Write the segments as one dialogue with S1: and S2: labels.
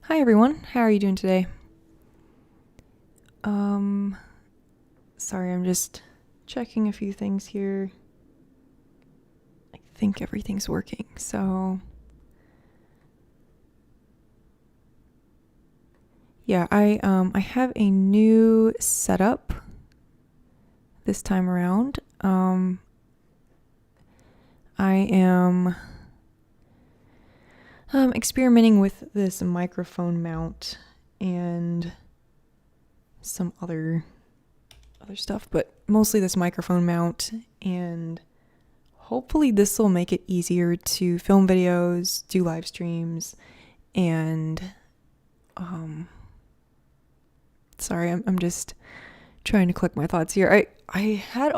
S1: Hi everyone, how are you doing today? Sorry, I'm just checking a few things here. I think everything's working, so yeah, I have a new setup this time around. I am experimenting with this microphone mount and some other stuff, but mostly this microphone mount, and hopefully this will make it easier to film videos, do live streams, and sorry, I'm just trying to collect my thoughts here. I had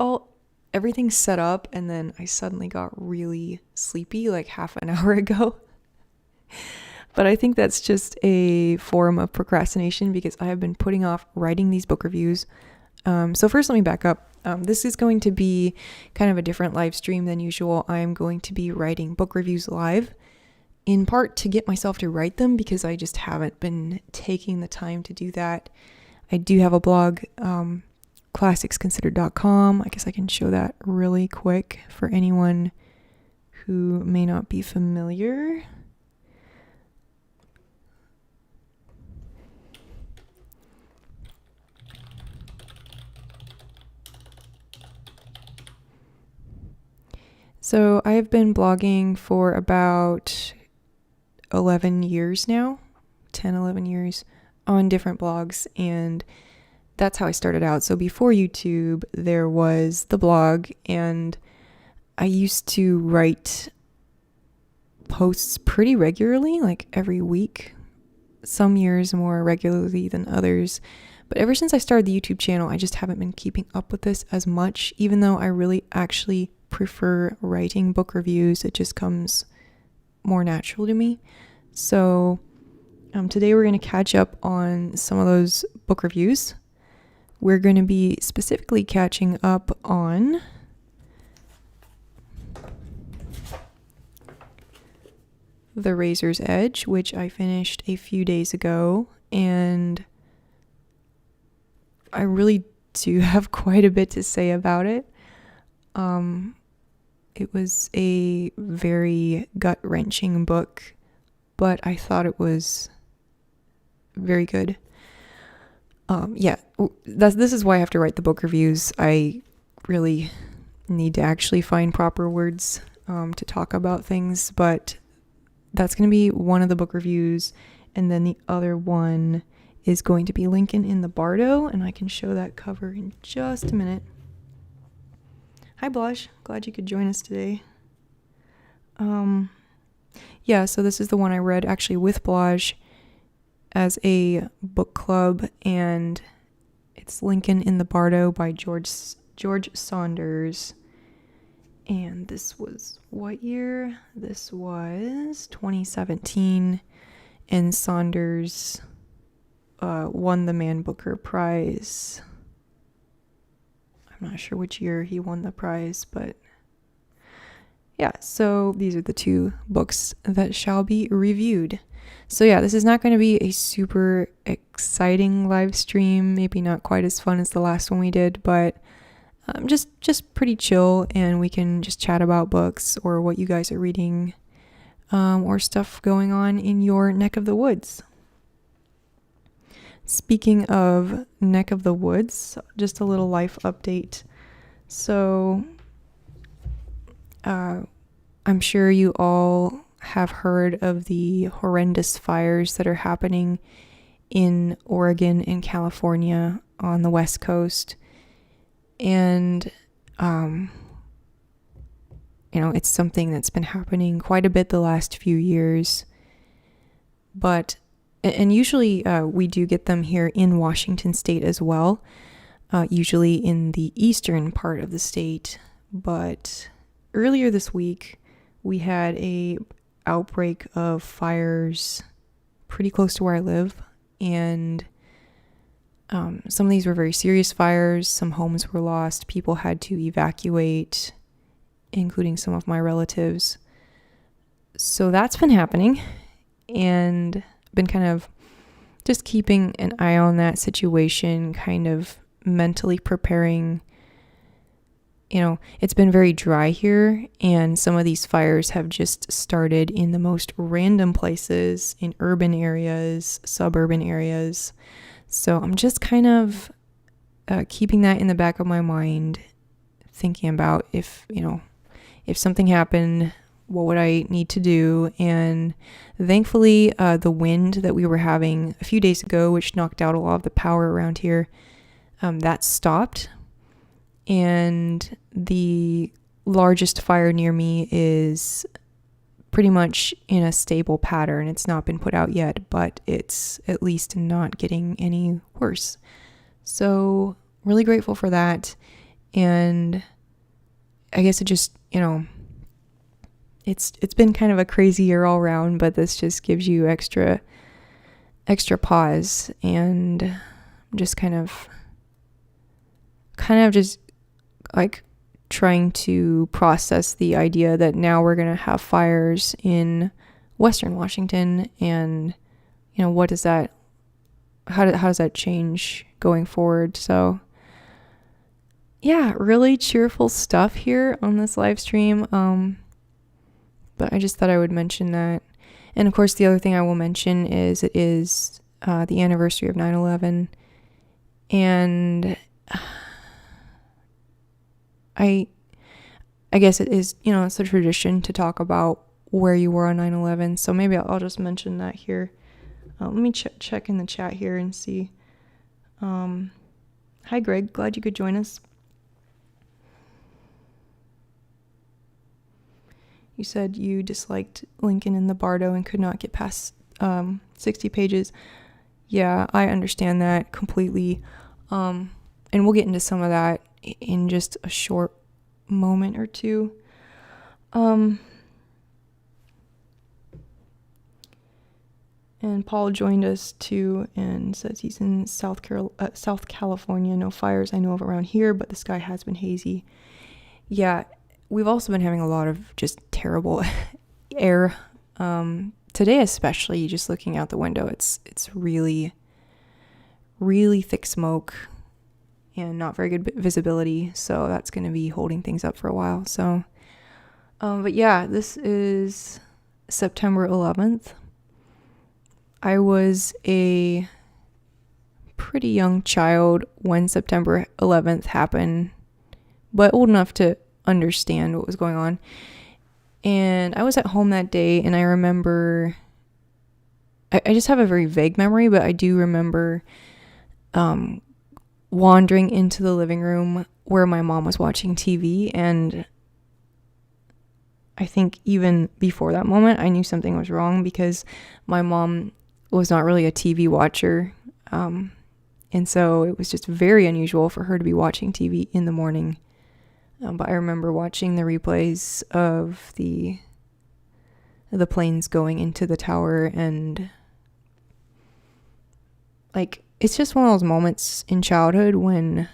S1: everything set up, and then I suddenly got really sleepy like half an hour ago. But I think that's just a form of procrastination because I have been putting off writing these book reviews. So first, let me back up. This is going to be kind of a different live stream than usual. I'm going to be writing book reviews live, in part to get myself to write them because I just haven't been taking the time to do that. I do have a blog, classicsconsidered.com. I guess I can show that really quick for anyone who may not be familiar. So I've been blogging for about 11 years now, 10, 11 years on different blogs, and that's how I started out. So before YouTube, there was the blog, and I used to write posts pretty regularly, like every week, some years more regularly than others. But ever since I started the YouTube channel, I just haven't been keeping up with this as much, even though I really actually prefer writing book reviews. It just comes more natural to me. So today we're going to catch up on some of those book reviews. We're going to be specifically catching up on The Razor's Edge, which I finished a few days ago, and I really do have quite a bit to say about it. It was a very gut-wrenching book, but I thought it was very good. This is why I have to write the book reviews. I really need to actually find proper words to talk about things, but that's going to be one of the book reviews, and then the other one is going to be Lincoln in the Bardo, and I can show that cover in just a minute. Hi Blush, glad you could join us today. So this is the one I read actually with Blush as a book club, and it's Lincoln in the Bardo by George Saunders. And this was what year? This was 2017, and Saunders won the Man Booker Prize. I'm not sure which year he won the prize, but yeah, so these are the two books that shall be reviewed. So yeah, this is not going to be a super exciting live stream, maybe not quite as fun as the last one we did, but just pretty chill, and we can just chat about books or what you guys are reading, or stuff going on in your neck of the woods. Speaking of neck of the woods, just a little life update. So, I'm sure you all have heard of the horrendous fires that are happening in Oregon and California on the West Coast. And, it's something that's been happening quite a bit the last few years. And usually we do get them here in Washington State as well, usually in the eastern part of the state. But earlier this week, we had a outbreak of fires pretty close to where I live, and some of these were very serious fires. Some homes were lost. People had to evacuate, including some of my relatives. So that's been happening, and been kind of just keeping an eye on that situation, kind of mentally preparing. It's been very dry here, and some of these fires have just started in the most random places, in urban areas, suburban areas. So I'm just kind of keeping that in the back of my mind, thinking about if something happened, what would I need to do? And thankfully, the wind that we were having a few days ago, which knocked out a lot of the power around here, that stopped. And the largest fire near me is pretty much in a stable pattern. It's not been put out yet, but it's at least not getting any worse. So really grateful for that. And I guess it just, it's been kind of a crazy year all around, but this just gives you extra pause, and just kind of just like trying to process the idea that now we're going to have fires in Western Washington, and how does that change going forward? So yeah, really cheerful stuff here on this live stream. But I just thought I would mention that. And of course, the other thing I will mention is it is the anniversary of 9/11, and I guess it is, it's a tradition to talk about where you were on 9/11. So maybe I'll just mention that here. Let me check in the chat here and see. Hi, Greg. Glad you could join us. You said you disliked Lincoln in the Bardo and could not get past 60 pages. Yeah, I understand that completely. And we'll get into some of that in just a short moment or two. And Paul joined us too and says he's in South California. No fires I know of around here, but the sky has been hazy. Yeah, we've also been having a lot of just terrible air. Today especially, just looking out the window, it's really, really thick smoke and not very good visibility. So that's going to be holding things up for a while. So, but yeah, this is September 11th. I was a pretty young child when September 11th happened, but old enough to understand what was going on. And I was at home that day, and I remember, I just have a very vague memory, but I do remember wandering into the living room where my mom was watching TV, and I think even before that moment, I knew something was wrong because my mom was not really a TV watcher, and so it was just very unusual for her to be watching TV in the morning. But I remember watching the replays of the planes going into the tower, and like, it's just one of those moments in childhood when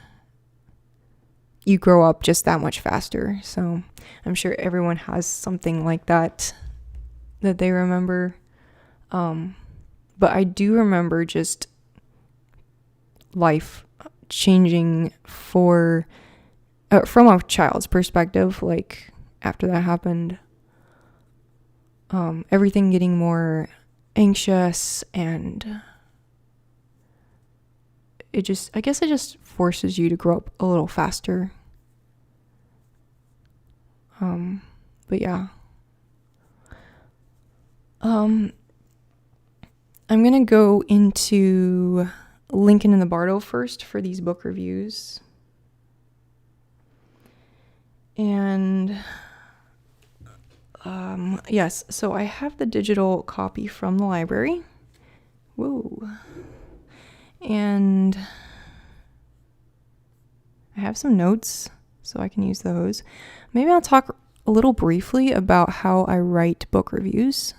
S1: you grow up just that much faster. So I'm sure everyone has something like that they remember. But I do remember just life changing from a child's perspective, like after that happened. Everything getting more anxious, and I guess it just forces you to grow up a little faster. But yeah. I'm gonna go into Lincoln in the Bardo first for these book reviews. And yes, so I have the digital copy from the library. Whoa. And I have some notes, so I can use those. Maybe I'll talk a little briefly about how I write book reviews.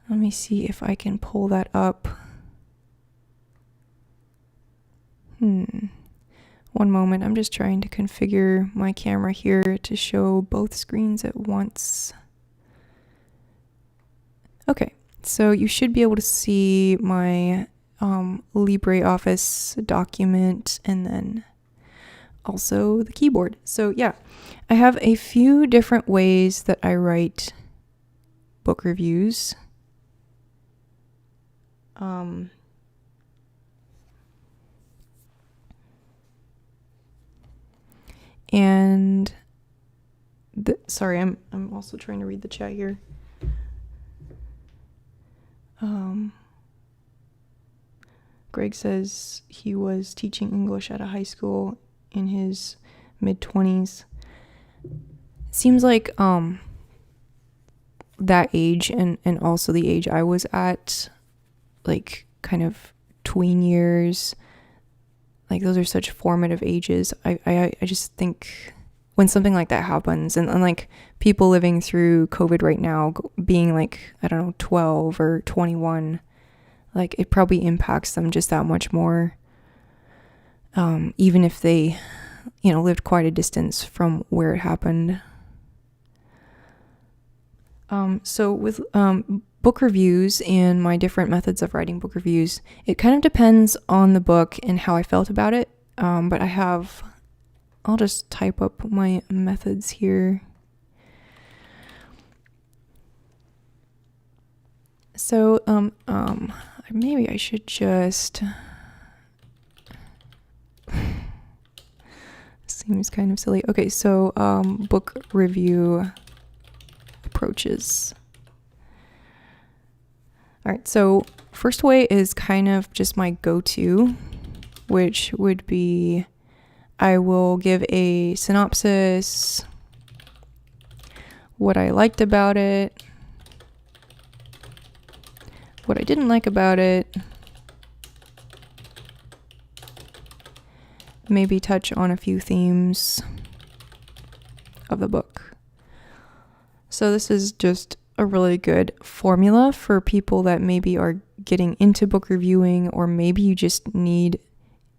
S1: Let me see if I can pull that up. One moment, I'm just trying to configure my camera here to show both screens at once. Okay, So you should be able to see my LibreOffice document and then also the keyboard. So yeah, I have a few different ways that I write book reviews. And sorry, I'm also trying to read the chat here. Greg says he was teaching English at a high school in his mid-20s. Seems like that age and also the age I was at, like kind of tween years, like those are such formative ages. I just think when something like that happens, and like people living through COVID right now, being like, I don't know, 12 or 21, like it probably impacts them just that much more, even if they, lived quite a distance from where it happened. So with book reviews and my different methods of writing book reviews, it kind of depends on the book and how I felt about it. But I'll just type up my methods here. So, maybe I should just, seems kind of silly. Okay, so, book review approaches. All right, so first way is kind of just my go-to, which would be I will give a synopsis, what I liked about it, what I didn't like about it, maybe touch on a few themes of the book. So this is just a really good formula for people that maybe are getting into book reviewing, or maybe you just need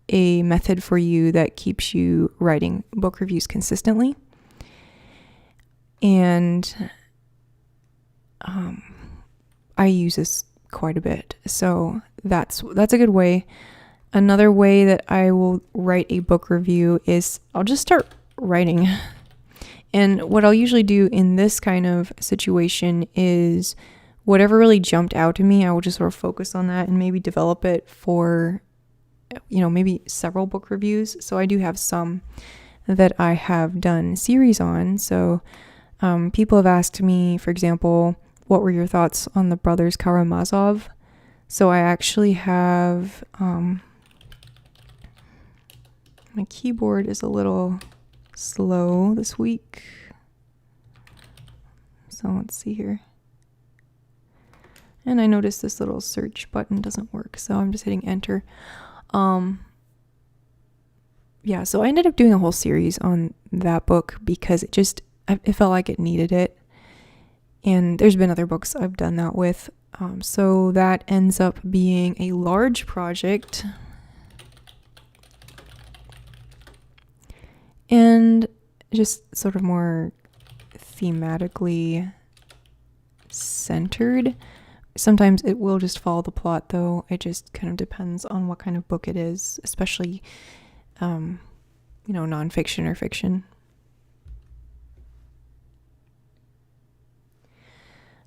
S1: a method for you that keeps you writing book reviews consistently. And I use this quite a bit. So that's a good way. Another way that I will write a book review is I'll just start writing. And what I'll usually do in this kind of situation is whatever really jumped out to me, I will just sort of focus on that and maybe develop it for, maybe several book reviews. So I do have some that I have done series on. So people have asked me, for example, what were your thoughts on the Brothers Karamazov? So I actually have, my keyboard is a little slow this week. So let's see here. And I noticed this little search button doesn't work, so I'm just hitting enter. So I ended up doing a whole series on that book because it felt like it needed it. And there's been other books I've done that with. So that ends up being a large project. And just sort of more thematically centered. Sometimes it will just follow the plot, though. It just kind of depends on what kind of book it is, especially, nonfiction or fiction.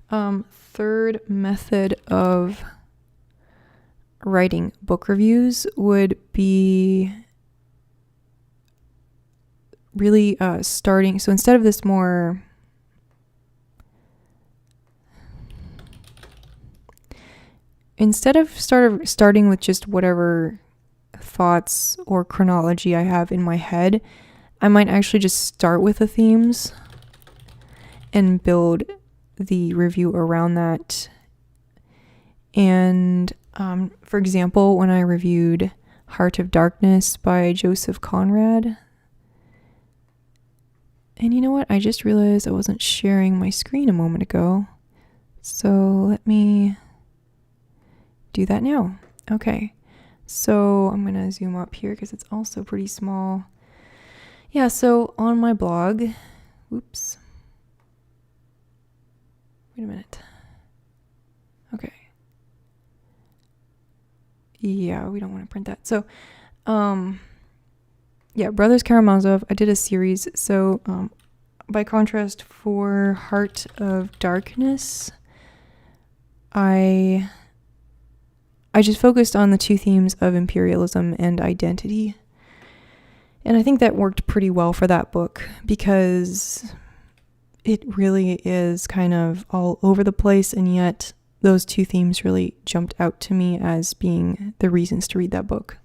S1: Third method of writing book reviews would be really starting. So instead of this more starting with just whatever thoughts or chronology I have in my head, I might actually just start with the themes and build the review around that. And for example, when I reviewed Heart of Darkness by Joseph Conrad, and you know what? I just realized I wasn't sharing my screen a moment ago. So let me do that now. Okay. So I'm going to zoom up here because it's also pretty small. Yeah, so on my blog, wait a minute. Okay. Yeah, we don't want to print that. So, yeah, Brothers Karamazov, I did a series. So, by contrast, for Heart of Darkness, I just focused on the two themes of imperialism and identity. And I think that worked pretty well for that book because it really is kind of all over the place, and yet those two themes really jumped out to me as being the reasons to read that book.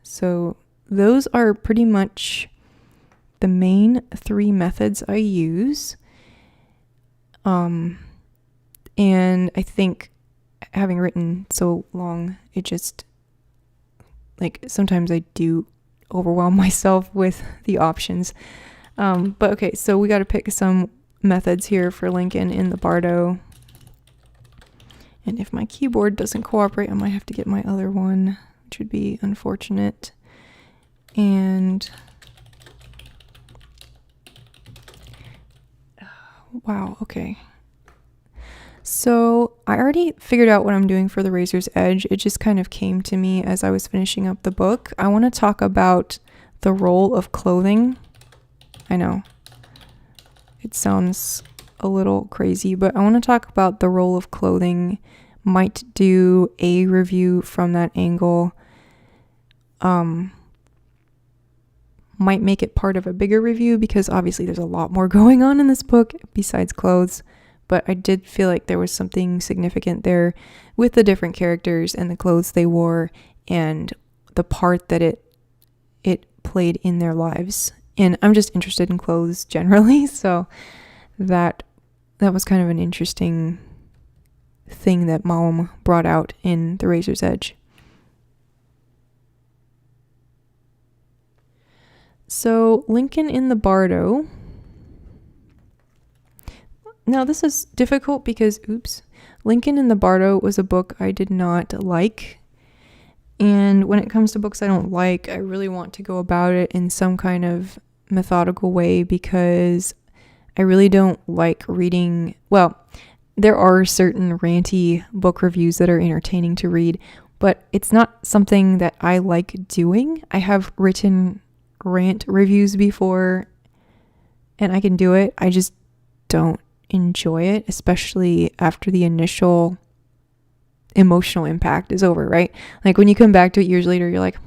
S1: So those are pretty much the main three methods I use. And I think having written so long, it just, like, sometimes I do overwhelm myself with the options. But okay, so we got to pick some methods here for Lincoln in the Bardo. And if my keyboard doesn't cooperate, I might have to get my other one, which would be unfortunate. And wow, okay. So I already figured out what I'm doing for the Razor's Edge. It just kind of came to me as I was finishing up the book. I want to talk about the role of clothing. I know it sounds a little crazy, but I want to talk about the role of clothing. Might do a review from that angle. Might make it part of a bigger review because obviously there's a lot more going on in this book besides clothes. But I did feel like there was something significant there with the different characters and the clothes they wore and the part that it played in their lives. And I'm just interested in clothes generally, so that was kind of an interesting thing that Malm brought out in The Razor's Edge. So Lincoln in the Bardo. Now this is difficult because, Lincoln in the Bardo was a book I did not like. And when it comes to books I don't like, I really want to go about it in some kind of methodical way because I really don't like reading. Well, there are certain ranty book reviews that are entertaining to read, but it's not something that I like doing. I have written rant reviews before and I can do it. I just don't enjoy it, especially after the initial emotional impact is over, right? Like when you come back to it years later, you're like,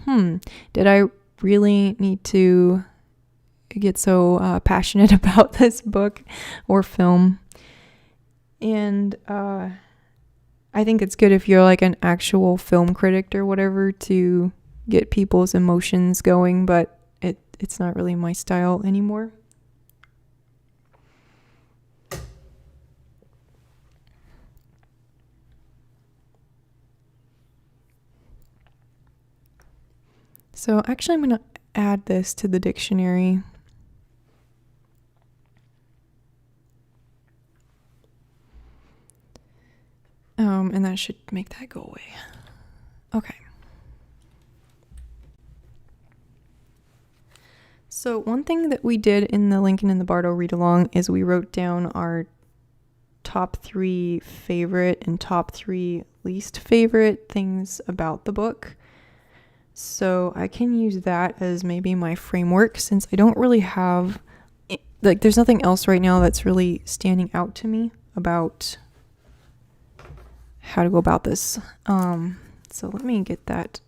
S1: did I really need to get so passionate about this book or film? And I think it's good if you're like an actual film critic or whatever to get people's emotions going, but it's not really my style anymore. So actually I'm going to add this to the dictionary. And that should make that go away. Okay. So one thing that we did in the Lincoln and the Bardo read-along is we wrote down our top 3 favorite and top 3 least favorite things about the book. So I can use that as maybe my framework since I don't really have, like, there's nothing else right now that's really standing out to me about how to go about this. So let me get that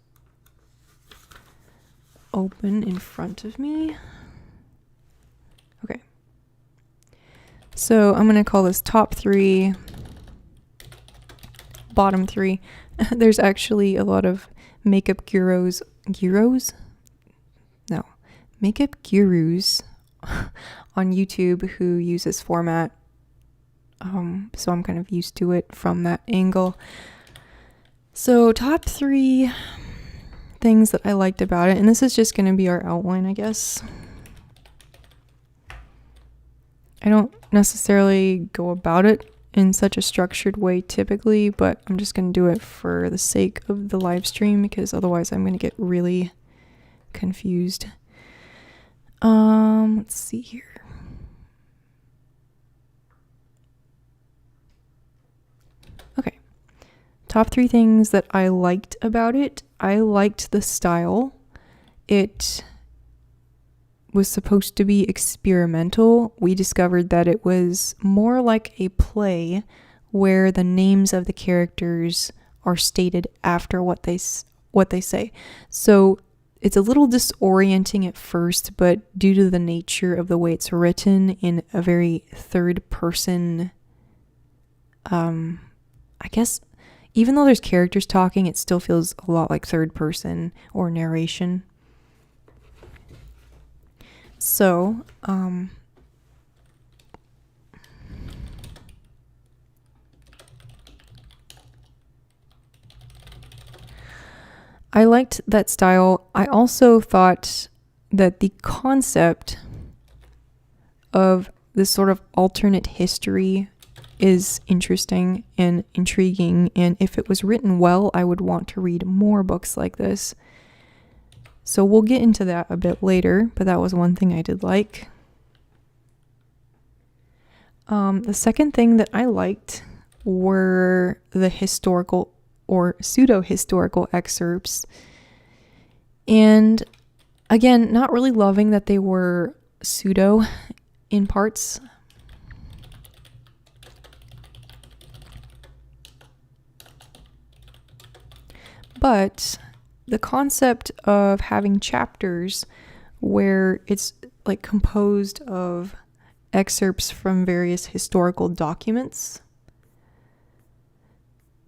S1: open in front of me. Okay. So I'm going to call this top 3, bottom 3. There's actually a lot of makeup gurus on YouTube who use this format. So I'm kind of used to it from that angle. So top 3 things that I liked about it, and this is just going to be our outline, I guess. I don't necessarily go about it in such a structured way typically, but I'm just going to do it for the sake of the live stream because otherwise I'm going to get really confused. Let's see here. Okay. Top 3 things that I liked about it. I liked the style. It was supposed to be experimental. We discovered that it was more like a play where the names of the characters are stated after what they say. So it's a little disorienting at first, but due to the nature of the way it's written in a very third person, I guess, even though there's characters talking, it still feels a lot like third person or narration. So, I liked that style. I also thought that the concept of this sort of alternate history is interesting and intriguing, and if it was written well, I would want to read more books like this. So we'll get into that a bit later, but that was one thing I did like. The second thing that I liked were the historical or pseudo-historical excerpts. And again, not really loving that they were pseudo in parts. But the concept of having chapters where it's like composed of excerpts from various historical documents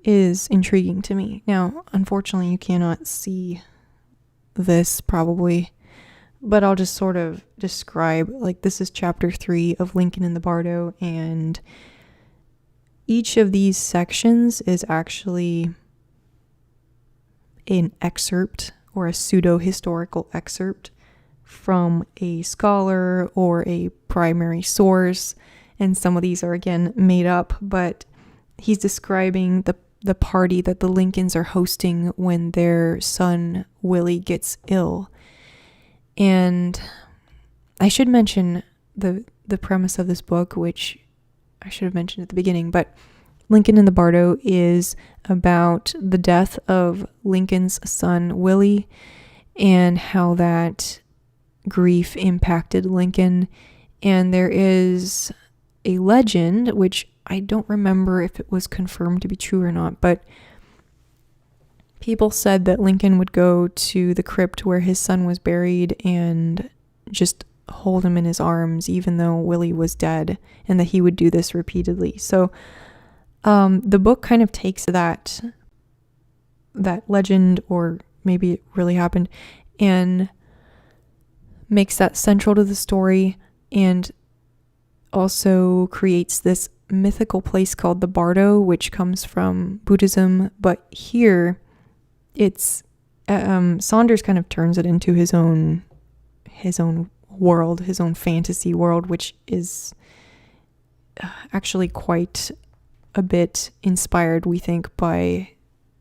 S1: is intriguing to me. Now, unfortunately, you cannot see this probably, but I'll just sort of describe, like, this is chapter 3 of Lincoln in the Bardo, and each of these sections is actually an excerpt or a pseudo-historical excerpt from a scholar or a primary source, and some of these are again made up, but he's describing the party that the Lincolns are hosting when their son Willie gets ill. And I should mention the premise of this book, which I should have mentioned at the beginning, but Lincoln in the Bardo is about the death of Lincoln's son Willie and how that grief impacted Lincoln. And there is a legend, which I don't remember if it was confirmed to be true or not, but people said that Lincoln would go to the crypt where his son was buried and just hold him in his arms even though Willie was dead, and that he would do this repeatedly. So the book kind of takes that legend, or maybe it really happened, and makes that central to the story, and also creates this mythical place called the Bardo, which comes from Buddhism, but here it's Saunders kind of turns it into his own world, his own fantasy world, which is actually quite a bit inspired, we think, by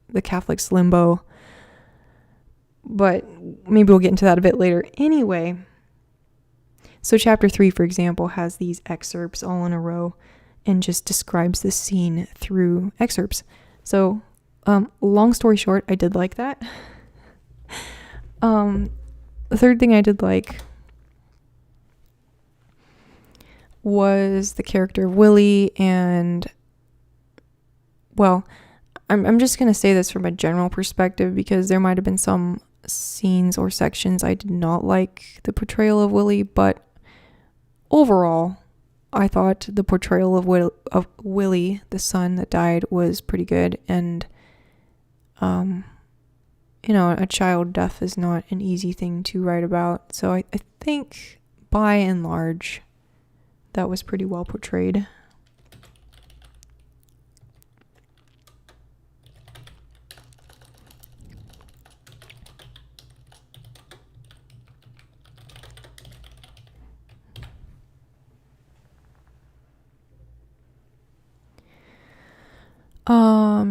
S1: the Catholic's Limbo. But maybe we'll get into that a bit later. Anyway, so chapter 3, for example, has these excerpts all in a row and just describes the scene through excerpts. So, long story short, I did like that. The third thing I did like was the character of Willie, and, well, I'm just going to say this from a general perspective because there might have been some scenes or sections I did not like the portrayal of Willie, but overall, I thought the portrayal of Willie, the son that died, was pretty good. And, a child death is not an easy thing to write about. So I think, by and large, that was pretty well portrayed.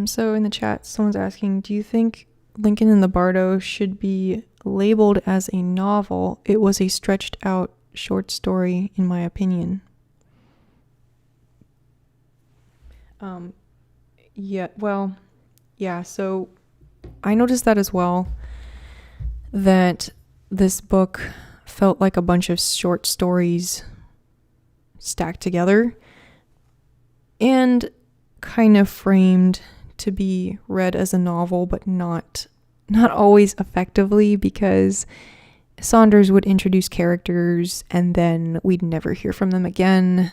S1: So in the chat, someone's asking, do you think Lincoln in the Bardo should be labeled as a novel? It was a stretched out short story, in my opinion. Yeah, so I noticed that as well, that this book felt like a bunch of short stories stacked together and kind of framed to be read as a novel, but not always effectively, because Saunders would introduce characters and then we'd never hear from them again,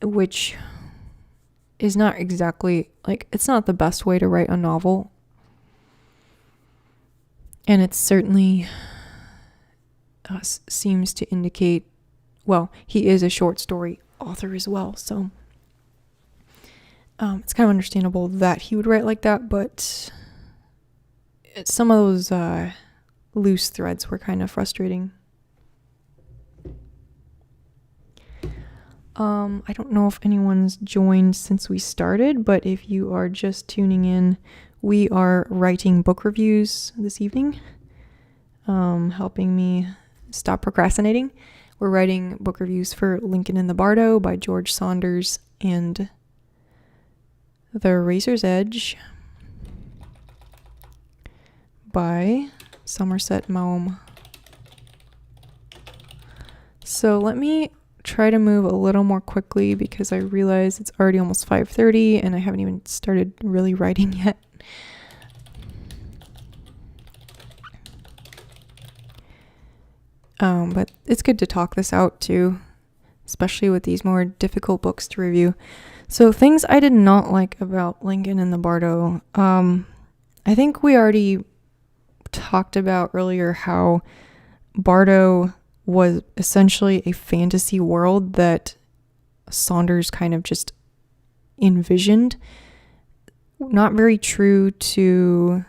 S1: which is not exactly, like, it's not the best way to write a novel. And it certainly seems to indicate, well, he is a short story author as well, so it's kind of understandable that he would write like that, but some of those loose threads were kind of frustrating. I don't know if anyone's joined since we started, but if you are just tuning in, we are writing book reviews this evening, helping me stop procrastinating. We're writing book reviews for Lincoln in the Bardo by George Saunders and The Razor's Edge by Somerset Maugham. So let me try to move a little more quickly because I realize it's already almost 5:30 and I haven't even started really writing yet. But it's good to talk this out too, especially with these more difficult books to review. So things I did not like about Lincoln in the Bardo. I think we already talked about earlier how Bardo was essentially a fantasy world that Saunders kind of just envisioned. Not very true to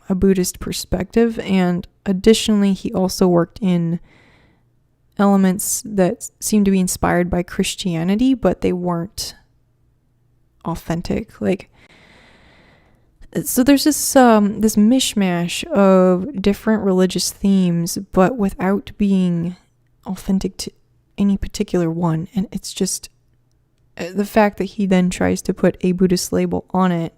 S1: a Buddhist perspective, and additionally he also worked in elements that seemed to be inspired by Christianity, but they weren't authentic. Like, so there's this this mishmash of different religious themes, but without being authentic to any particular one. And it's just the fact that he then tries to put a Buddhist label on it.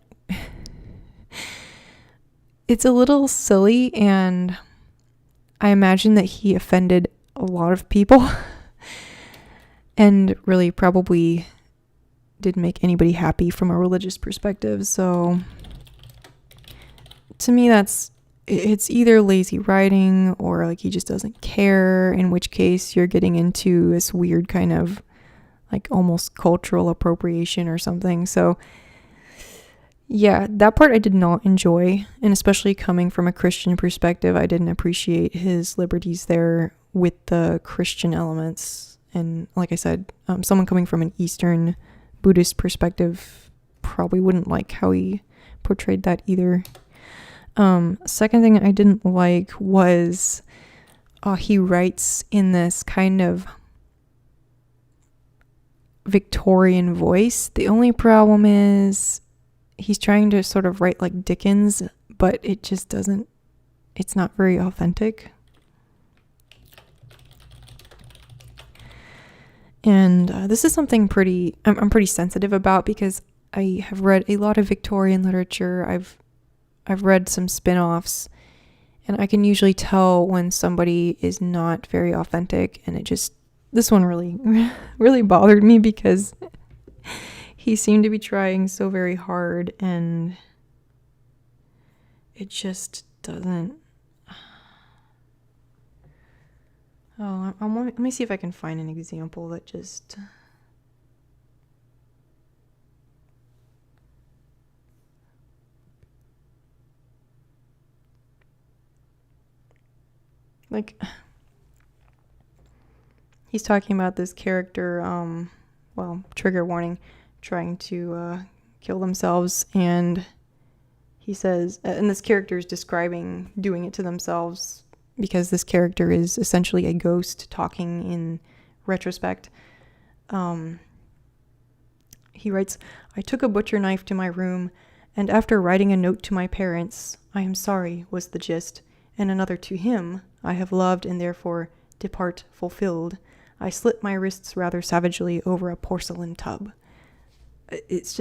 S1: It's a little silly, and I imagine that he offended a lot of people and really probably didn't make anybody happy from a religious perspective. So to me, it's either lazy writing or like he just doesn't care, in which case you're getting into this weird kind of like almost cultural appropriation or something. So yeah, that part I did not enjoy, and especially coming from a Christian perspective, I didn't appreciate his liberties there with the Christian elements. And like I said, someone coming from an Eastern Buddhist perspective probably wouldn't like how he portrayed that either. Second thing I didn't like was he writes in this kind of Victorian voice. The only problem is he's trying to sort of write like Dickens, but it just doesn't, it's not very authentic. And this is something I'm pretty sensitive about, because I have read a lot of Victorian literature. I've read some spin-offs, and I can usually tell when somebody is not very authentic, and this one really, really bothered me because he seemed to be trying so very hard, and it just doesn't. Oh, let me see if I can find an example that just. Like, he's talking about this character, trigger warning, trying to kill themselves, and he says, and this character is describing doing it to themselves, because this character is essentially a ghost talking in retrospect. He writes, "I took a butcher knife to my room, and after writing a note to my parents, 'I am sorry,' was the gist, and another to him, 'I have loved and therefore depart fulfilled,' I slit my wrists rather savagely over a porcelain tub." It's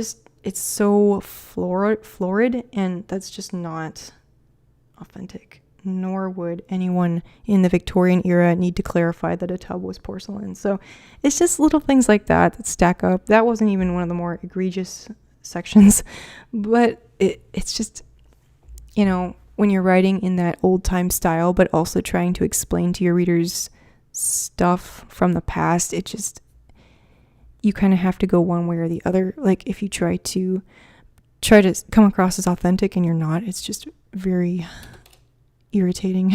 S1: it's so florid, and that's just not authentic. Nor would anyone in the Victorian era need to clarify that a tub was porcelain. So it's just little things like that stack up. That wasn't even one of the more egregious sections, but it's just, when you're writing in that old time style, but also trying to explain to your readers stuff from the past, you kind of have to go one way or the other. Like if you try to come across as authentic and you're not, it's just very irritating.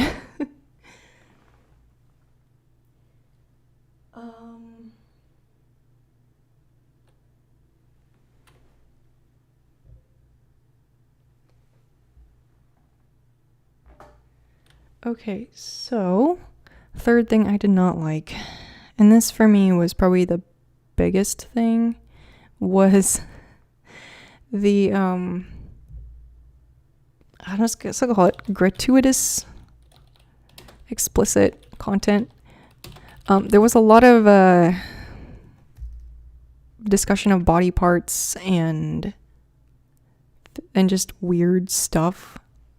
S1: Okay, so third thing I did not like, and this for me was probably the biggest thing, was the I guess I'll call it gratuitous, explicit content. There was a lot of discussion of body parts and just weird stuff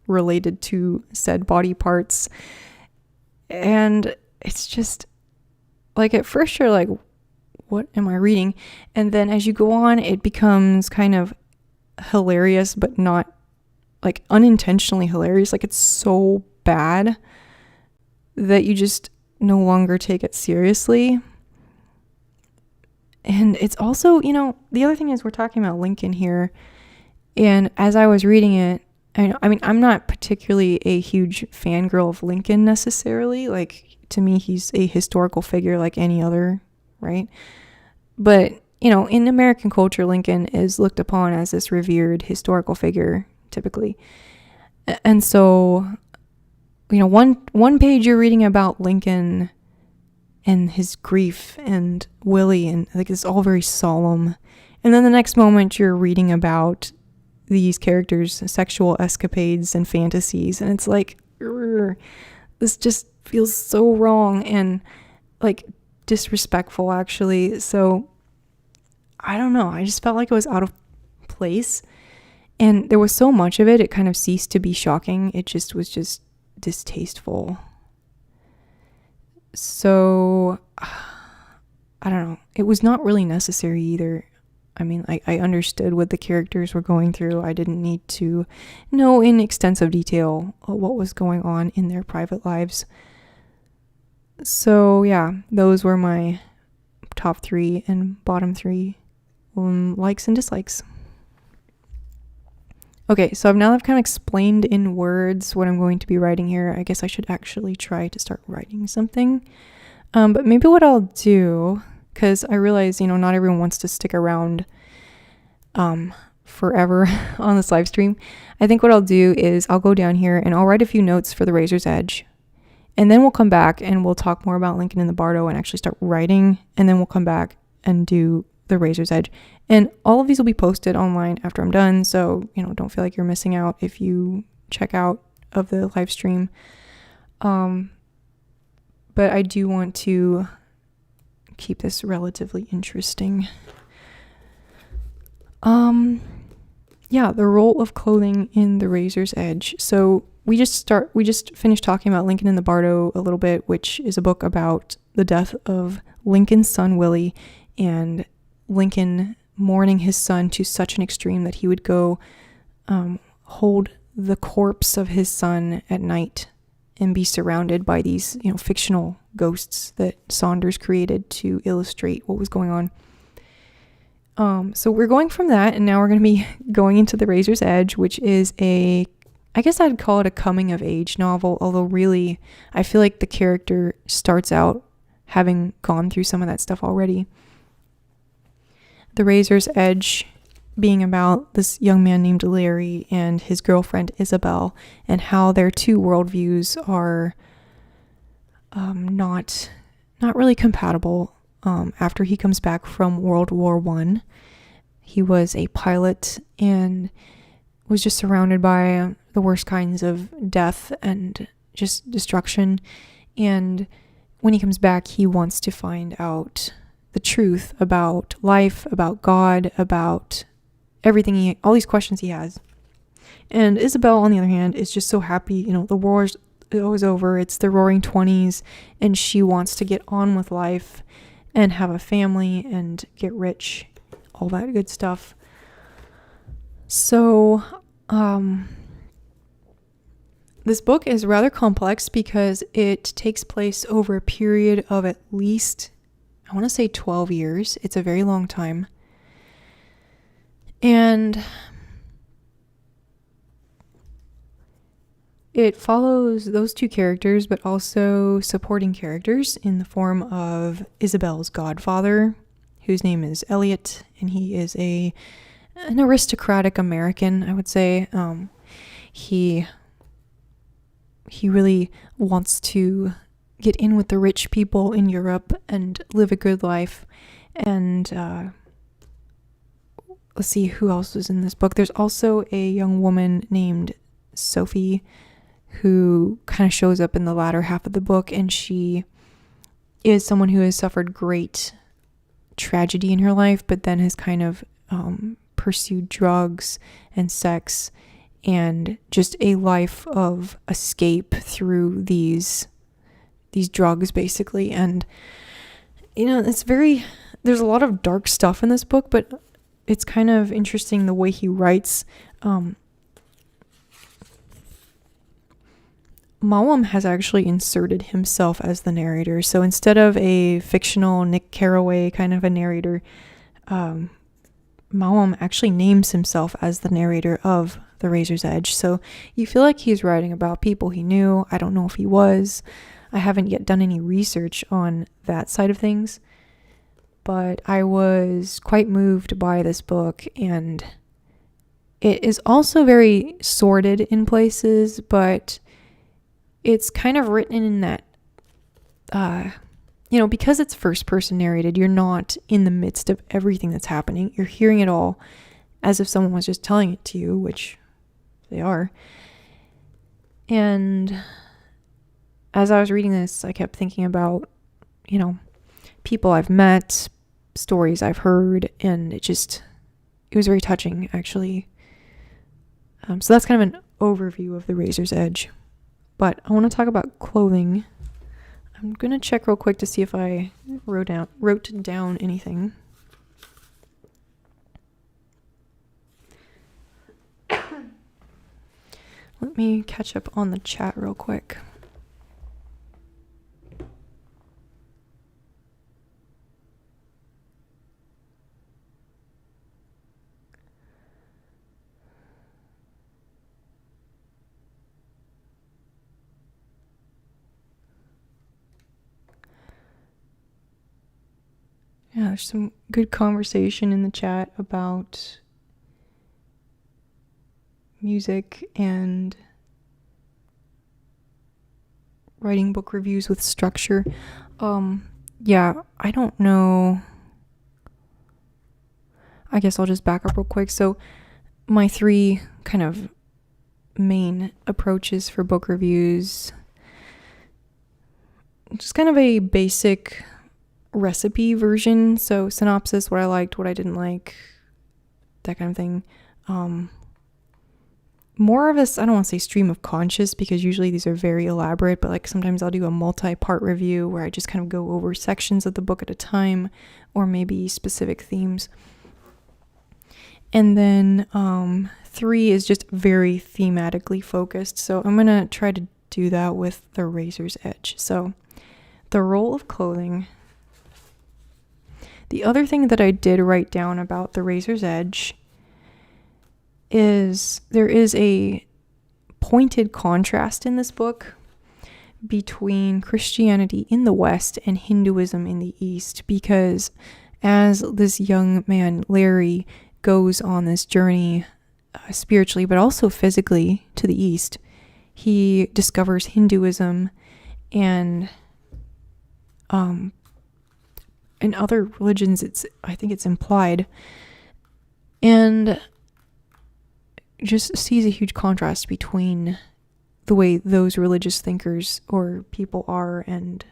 S1: related to said body parts, and it's just like at first you're like, what am I reading? And then as you go on, it becomes kind of hilarious, but not like unintentionally hilarious. Like it's so bad that you just no longer take it seriously. And it's also, the other thing is we're talking about Lincoln here, and as I was reading it, I mean, I'm not particularly a huge fangirl of Lincoln necessarily. Like, to me, he's a historical figure like any other, right? But, in American culture, Lincoln is looked upon as this revered historical figure, typically. And so, one page you're reading about Lincoln and his grief and Willie, and like it's all very solemn. And then the next moment you're reading about these characters' sexual escapades and fantasies, and it's like, this just feels so wrong and like disrespectful, actually. So I don't know, I just felt like it was out of place, and there was so much of it kind of ceased to be shocking. It just was just distasteful. So I don't know, it was not really necessary either. I mean, I understood what the characters were going through. I didn't need to know in extensive detail what was going on in their private lives. So yeah, those were my top 3 and bottom 3 likes and dislikes. Okay, so now I've kind of explained in words what I'm going to be writing here. I guess I should actually try to start writing something. But maybe what I'll do, because I realize, not everyone wants to stick around forever on this live stream. I think what I'll do is I'll go down here and I'll write a few notes for the Razor's Edge. And then we'll come back and we'll talk more about Lincoln and the Bardo and actually start writing. And then we'll come back and do the Razor's Edge. And all of these will be posted online after I'm done. So, don't feel like you're missing out if you check out of the live stream. But I do want to keep this relatively interesting. Yeah, the role of clothing in the Razor's Edge. So we just finished talking about Lincoln and the Bardo a little bit, which is a book about the death of Lincoln's son Willie, and Lincoln mourning his son to such an extreme that he would go hold the corpse of his son at night and be surrounded by these, fictional ghosts that Saunders created to illustrate what was going on. So we're going from that, and now we're going to be going into The Razor's Edge, which is I guess I'd call it a coming of age novel, although really I feel like the character starts out having gone through some of that stuff already. The Razor's Edge being about this young man named Larry and his girlfriend Isabel, and how their two worldviews are not really compatible. After he comes back from World War I, he was a pilot and was just surrounded by the worst kinds of death and just destruction. And when he comes back, he wants to find out the truth about life, about God, about all these questions he has. And Isabel, on the other hand, is just so happy. The war's always over. It's the roaring 20s, and she wants to get on with life and have a family and get rich, all that good stuff. So, this book is rather complex because it takes place over a period of at least, I want to say 12 years. It's a very long time. And it follows those two characters, but also supporting characters in the form of Isabel's godfather, whose name is Elliot, and he is an aristocratic American, I would say. He really wants to get in with the rich people in Europe and live a good life. And let's see who else was in this book. There's also a young woman named Sophie who kind of shows up in the latter half of the book, and she is someone who has suffered great tragedy in her life, but then has kind of pursued drugs and sex and just a life of escape through these drugs, basically. And there's a lot of dark stuff in this book, but it's kind of interesting the way he writes. Malum has actually inserted himself as the narrator. So instead of a fictional Nick Carraway kind of a narrator, Malum actually names himself as the narrator of The Razor's Edge. So you feel like he's writing about people he knew. I don't know if he was. I haven't yet done any research on that side of things. But I was quite moved by this book, and it is also very sordid in places, but it's kind of written in that, because it's first person narrated, you're not in the midst of everything that's happening. You're hearing it all as if someone was just telling it to you, which they are. And as I was reading this, I kept thinking about, people I've met, stories I've heard, and it was very touching, actually. So that's kind of an overview of The Razor's Edge. But I want to talk about clothing. I'm going to check real quick to see if I wrote down anything. Let me catch up on the chat real quick. Yeah, there's some good conversation in the chat about music and writing book reviews with structure. Yeah, I don't know. I guess I'll just back up real quick. So my 3 kind of main approaches for book reviews, just kind of a basic recipe version. So synopsis, what I liked, what I didn't like, that kind of thing. More of this, I don't want to say stream of conscious, because usually these are very elaborate, but like sometimes I'll do a multi-part review where I just kind of go over sections of the book at a time, or maybe specific themes. And then 3 is just very thematically focused. So I'm going to try to do that with The Razor's Edge. So the role of clothing. The other thing that I did write down about The Razor's Edge is there is a pointed contrast in this book between Christianity in the West and Hinduism in the East, because as this young man, Larry, goes on this journey spiritually, but also physically to the East, he discovers Hinduism and in other religions, I think it's implied, and just sees a huge contrast between the way those religious thinkers or people are and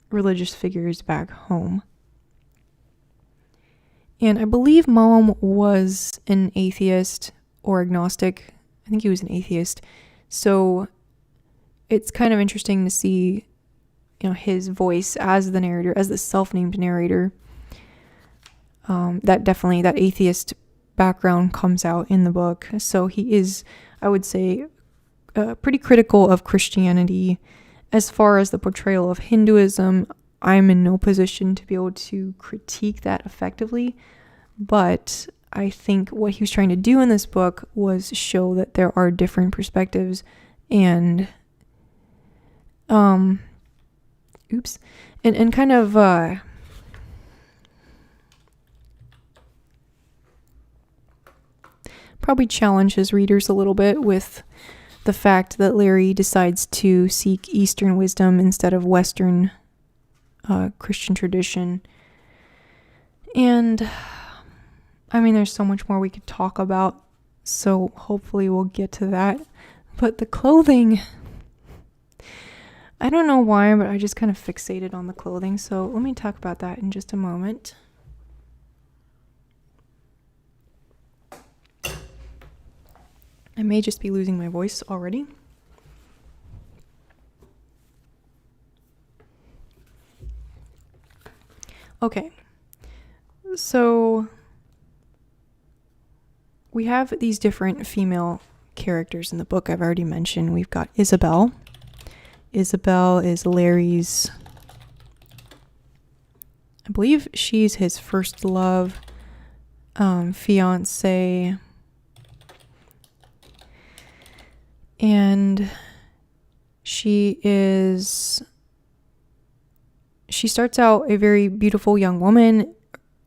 S1: religious figures back home. And I believe Mom was an atheist or agnostic. I think he was an atheist. So it's kind of interesting to see, his voice as the narrator, as the self-named narrator. That atheist background comes out in the book. So he is, I would say, pretty critical of Christianity. As far as the portrayal of Hinduism, I'm in no position to be able to critique that effectively, but I think what he was trying to do in this book was show that there are different perspectives and and kind of probably challenge his readers a little bit with the fact that Larry decides to seek Eastern wisdom instead of Western Christian tradition. And I mean, there's so much more we could talk about, so hopefully we'll get to that. But the clothing, I don't know why, but I just kind of fixated on the clothing, so let me talk about that in just a moment. I may just be losing my voice already. Okay, so we have these different female characters in the book I've already mentioned. We've got Isabel. Isabel is Larry's, I believe she's his first love, fiance. And she starts out a very beautiful young woman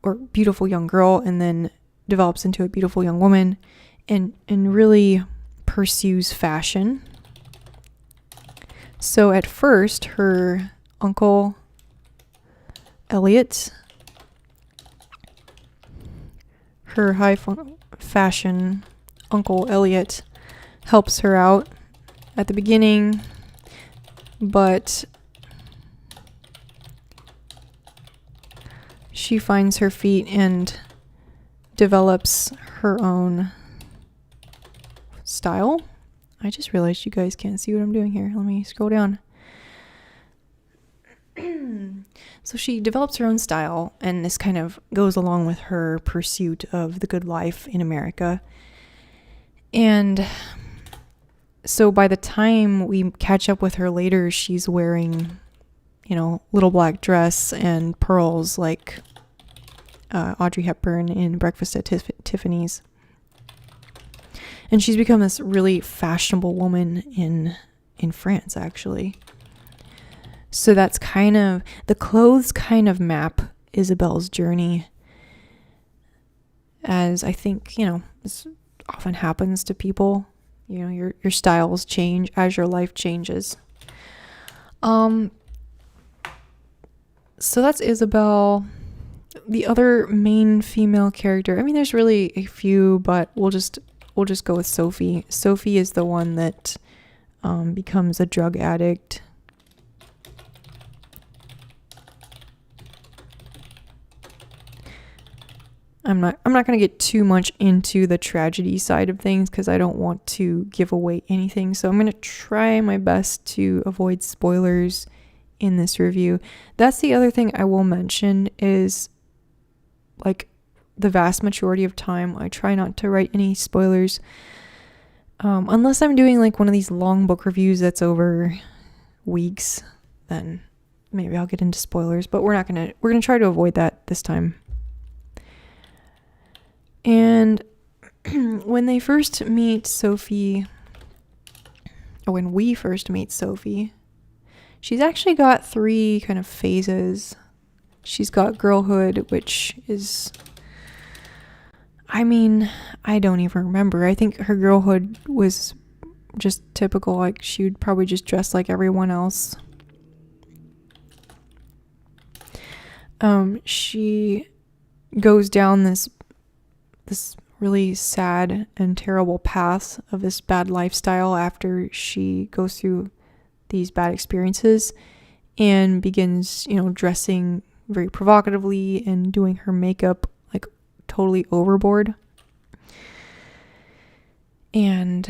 S1: or beautiful young girl, and then develops into a beautiful young woman and really pursues fashion. So at first, her uncle Elliot, her fashion uncle Elliot, helps her out at the beginning, but she finds her feet and develops her own style. I just realized you guys can't see what I'm doing here. Let me scroll down. So she develops her own style, and this kind of goes along with her pursuit of the good life in America. And so by the time we catch up with her later, she's wearing, little black dress and pearls like Audrey Hepburn in Breakfast at Tiffany's. And she's become this really fashionable woman in France, actually. So that's the clothes kind of map Isabel's journey. As I think, this often happens to people. Your styles change as your life changes. So that's Isabel. The other main female character, I mean, there's really a few, but we'll just go with Sophie. Sophie is the one that becomes a drug addict. I'm not going to get too much into the tragedy side of things because I don't want to give away anything. So I'm going to try my best to avoid spoilers in this review. That's the other thing I will mention is, like, the vast majority of time I try not to write any spoilers. Unless I'm doing like one of these long book reviews that's over weeks, then maybe I'll get into spoilers, but we're going to try to avoid that this time. And when we first meet Sophie, she's actually got 3 kind of phases. She's got girlhood, which is, I mean, I don't even remember. I think her girlhood was just typical, like she would probably just dress like everyone else. She goes down this really sad and terrible path of this bad lifestyle after she goes through these bad experiences and begins, dressing very provocatively and doing her makeup like totally overboard. And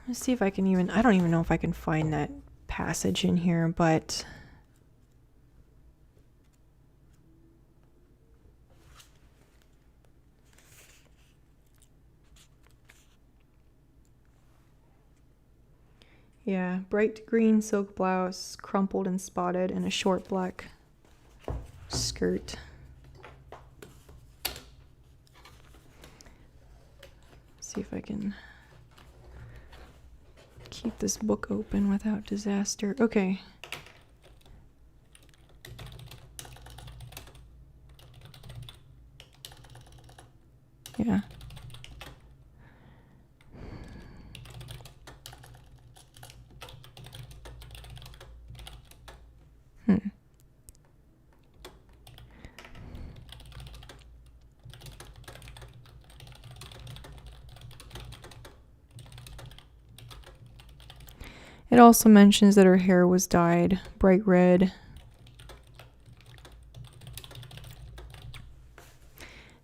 S1: let's see if I can I don't even know if I can find that passage in here, but yeah, bright green silk blouse, crumpled and spotted, and a short black skirt. See if I can keep this book open without disaster. Okay. Yeah. It also mentions that her hair was dyed bright red.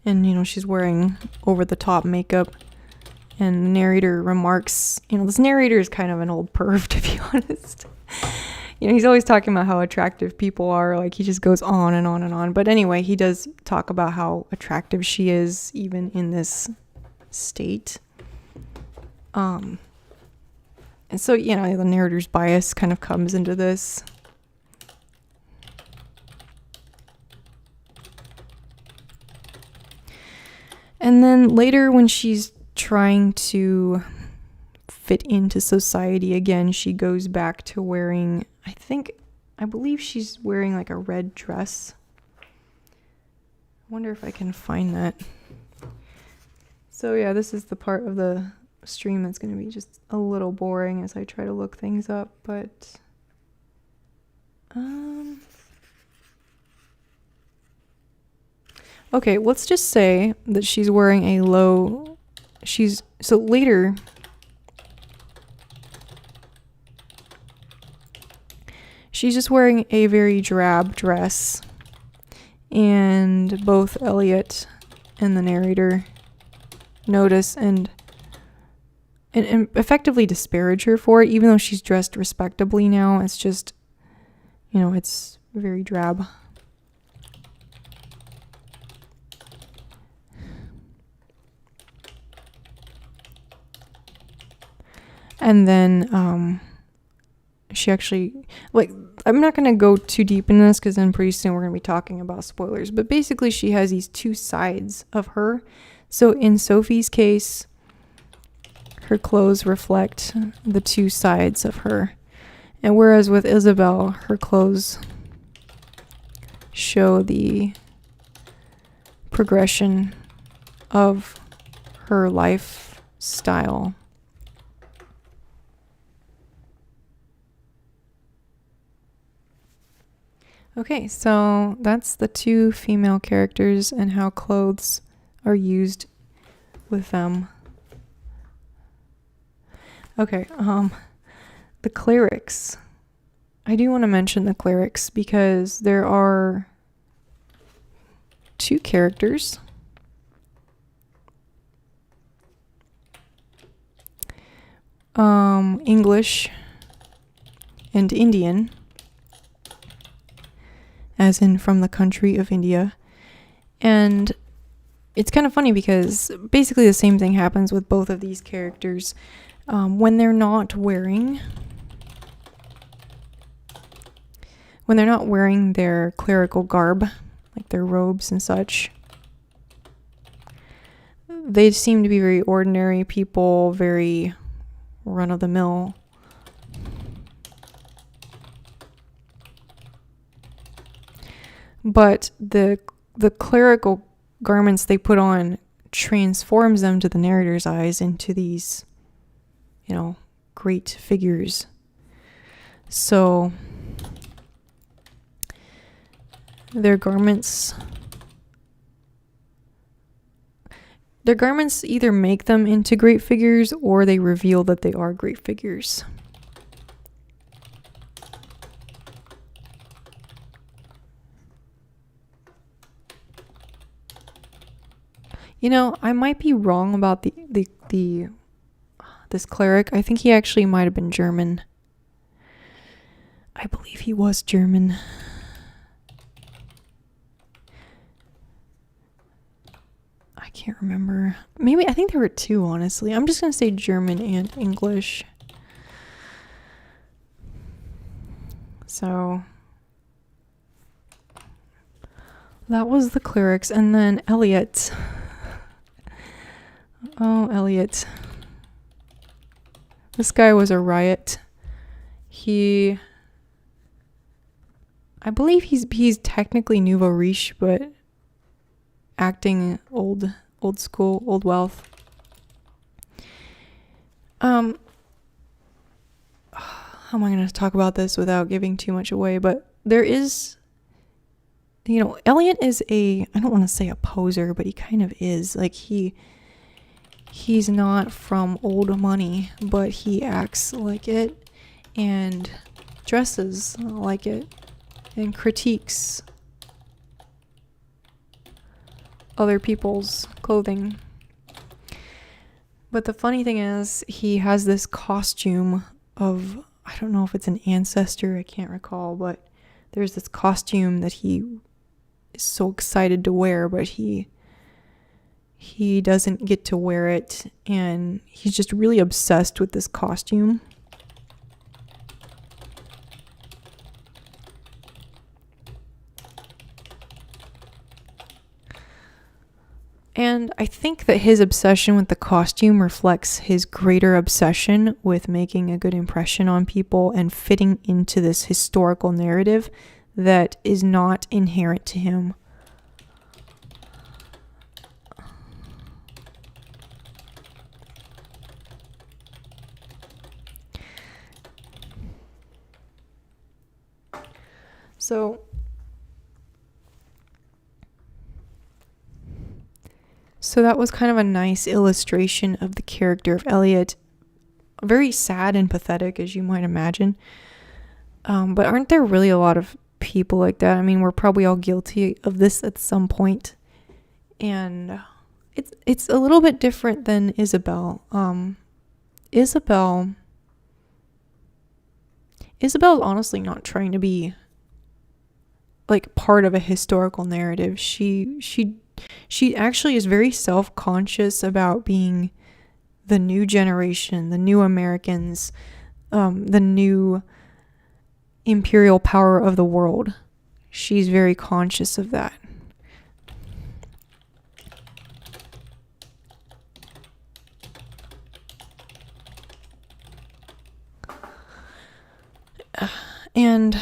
S1: And, you know, she's wearing over-the-top makeup. And the narrator remarks, you know, this narrator is kind of an old perv, to be honest. You know, he's always talking about how attractive people are. Like, he just goes on and on and on. But anyway, he does talk about how attractive she is, even in this state. And so, you know, the narrator's bias kind of comes into this. And then later, when she's trying to fit into society again, she goes back to wearing, I believe she's wearing like a red dress. I wonder if I can find that. So yeah, this is the part of the stream that's going to be just a little boring as I try to look things up, but okay, let's just say that she's wearing a so later she's just wearing a very drab dress, and both Elliot and the narrator notice and effectively disparage her for it, even though she's dressed respectably now. It's just, you know, it's very drab. And then she actually, like, I'm not going to go too deep in this because then pretty soon we're going to be talking about spoilers. But basically she has these two sides of her. So in Sophie's case, her clothes reflect the two sides of her. And whereas with Isabel, her clothes show the progression of her lifestyle. Okay, so that's the two female characters and how clothes are used with them. Okay, the clerics. I do want to mention the clerics because there are two characters. English and Indian, as in from the country of India. And it's kind of funny because basically the same thing happens with both of these characters. When they're not wearing their clerical garb, like their robes and such, they seem to be very ordinary people, very run-of-the-mill. But the clerical garments they put on transforms them to the narrator's eyes into these, you know, great figures. So their garments either make them into great figures or they reveal that they are great figures. You know, I might be wrong about the this cleric. I think he actually might have been German. I believe he was German. I can't remember. Maybe, I think there were two, honestly. I'm just going to say German and English. So that was the clerics. And then Eliot. Oh, Eliot. This guy was a riot. I believe he's technically nouveau riche, but acting old school, old wealth. How am I going to talk about this without giving too much away? But there is, Elliot is I don't want to say a poser, but he kind of is. Like, he's not from old money, but he acts like it and dresses like it and critiques other people's clothing. But the funny thing is, he has this costume of, I don't know if it's an ancestor, I can't recall, but there's this costume that he is so excited to wear, but he doesn't get to wear it, and he's just really obsessed with this costume. And I think that his obsession with the costume reflects his greater obsession with making a good impression on people and fitting into this historical narrative that is not inherent to him. So that was kind of a nice illustration of the character of Eliot. Very sad and pathetic, as you might imagine. But aren't there really a lot of people like that? I mean, we're probably all guilty of this at some point. And it's a little bit different than Isabel. Isabel's honestly not trying to be like part of a historical narrative. She actually is very self-conscious about being the new generation, the new Americans, the new imperial power of the world. She's very conscious of that. And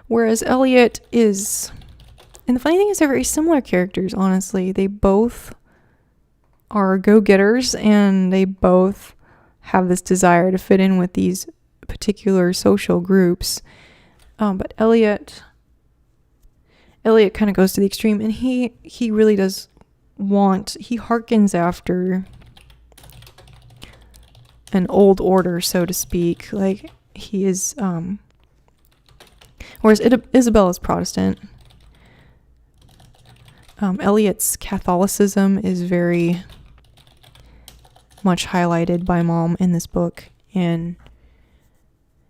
S1: whereas Eliot is, and the funny thing is they're very similar characters, honestly. They both are go-getters and they both have this desire to fit in with these particular social groups. But Eliot kind of goes to the extreme, and he really does he harkens after an old order, so to speak. Like, he is, whereas Isabel is Protestant. Eliot's Catholicism is very much highlighted by Mom in this book, and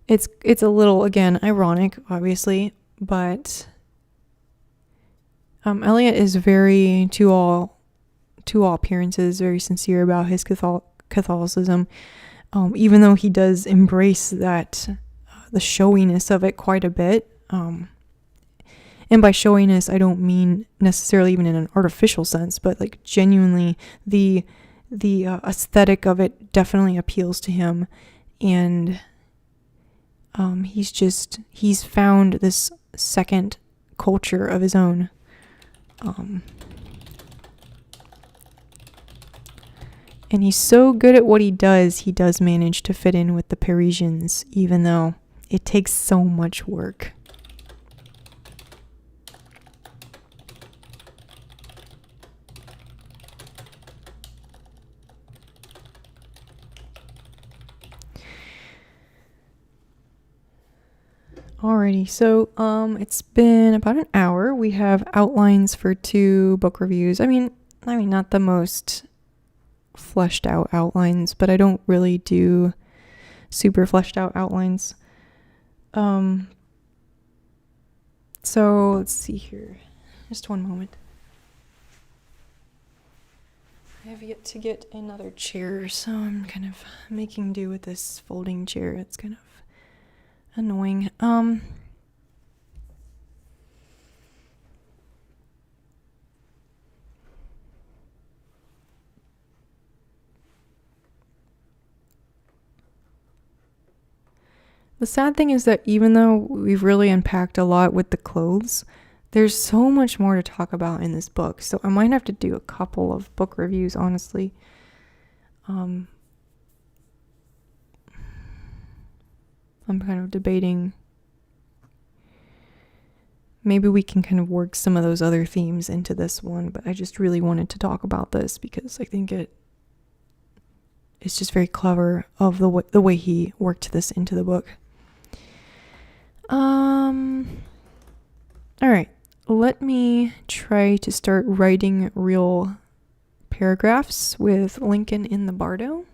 S1: it's a little, again, ironic, obviously, but Eliot is very, to all appearances, very sincere about his Catholicism, even though he does embrace that the showiness of it quite a bit. And by showiness, I don't mean necessarily even in an artificial sense, but like genuinely the aesthetic of it definitely appeals to him. And he's found this second culture of his own. And he's so good at what he does manage to fit in with the Parisians, even though it takes so much work. Alrighty, so it's been about an hour. We have outlines for 2 book reviews. I mean not the most fleshed out outlines, but I don't really do super fleshed out outlines. So let's see here. Just one moment. I have yet to get another chair, so I'm kind of making do with this folding chair. It's kind of annoying. The sad thing is that even though we've really unpacked a lot with the clothes, there's so much more to talk about in this book. So I might have to do a couple of book reviews, honestly. I'm kind of debating. Maybe we can kind of work some of those other themes into this one, but I just really wanted to talk about this because I think it's just very clever of the way he worked this into the book. All right, let me try to start writing real paragraphs with Lincoln in the Bardo.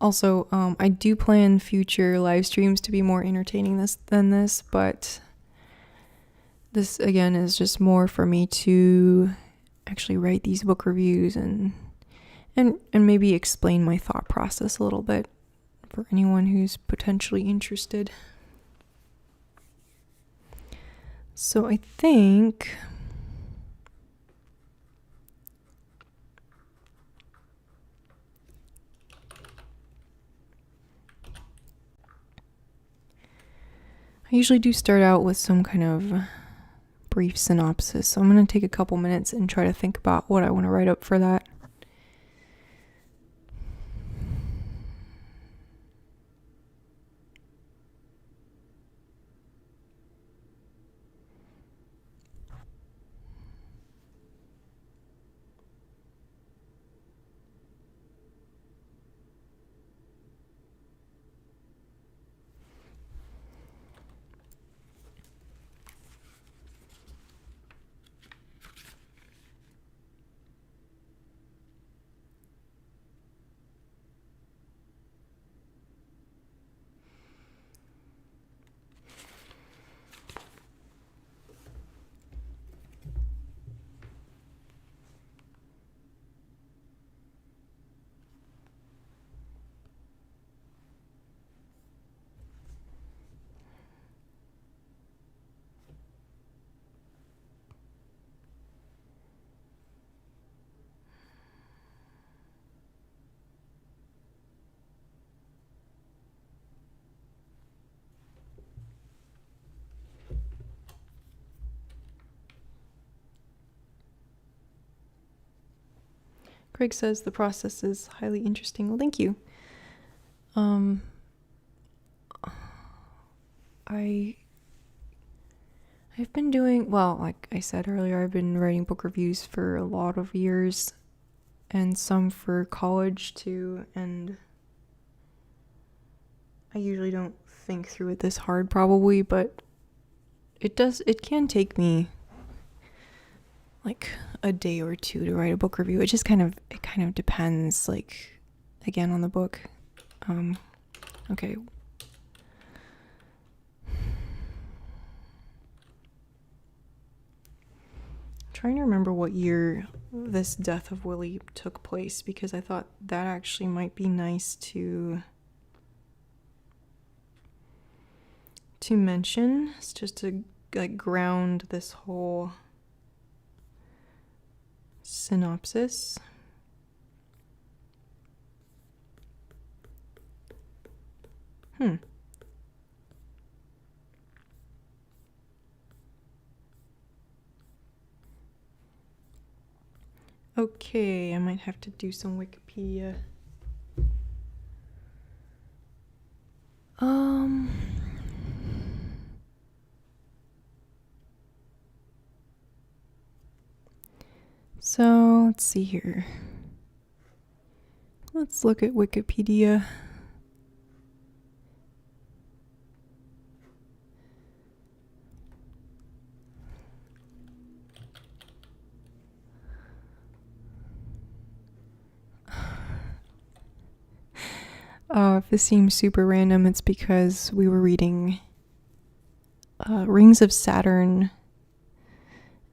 S1: Also, I do plan future live streams to be more entertaining than this, but this again is just more for me to actually write these book reviews and maybe explain my thought process a little bit for anyone who's potentially interested. So I think I usually do start out with some kind of brief synopsis, so I'm going to take a couple minutes and try to think about what I want to write up for that. Craig says the process is highly interesting. Well, thank you. I've been doing, well, like I said earlier, I've been writing book reviews for a lot of years and some for college too, and I usually don't think through it this hard probably, but it can take me like a day or two to write a book review. It kind of depends, like, again, on the book. Okay. Trying to remember what year this death of Willie took place, because I thought that actually might be nice to mention. It's just to like ground this whole synopsis. Okay, I might have to do some Wikipedia. So let's see here. Let's look at Wikipedia. If this seems super random, it's because we were reading Rings of Saturn,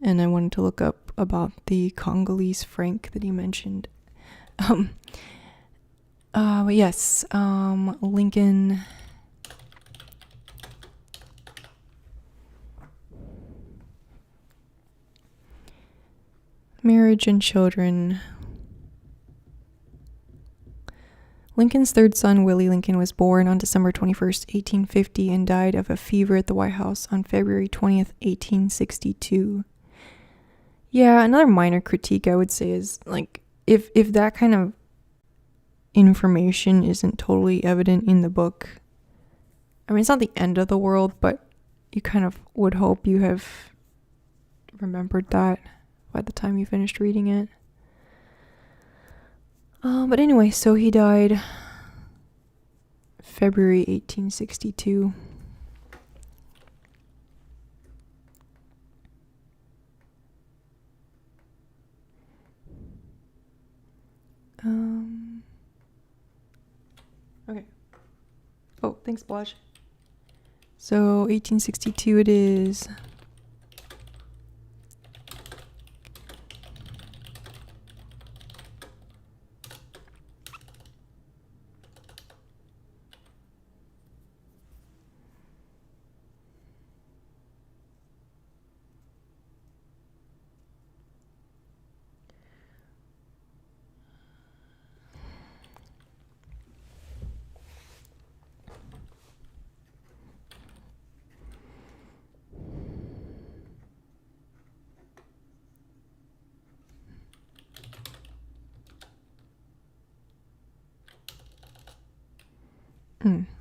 S1: and I wanted to look up about the Congolese franc that he mentioned. But yes, Lincoln. Marriage and children. Lincoln's third son, Willie Lincoln, was born on December 21st, 1850, and died of a fever at the White House on February 20th, 1862. Yeah, another minor critique I would say is, like, if that kind of information isn't totally evident in the book, I mean, it's not the end of the world, but you kind of would hope you have remembered that by the time you finished reading it. But anyway, so he died February 1862. Okay. Oh, thanks, Blush. So 1862 it is.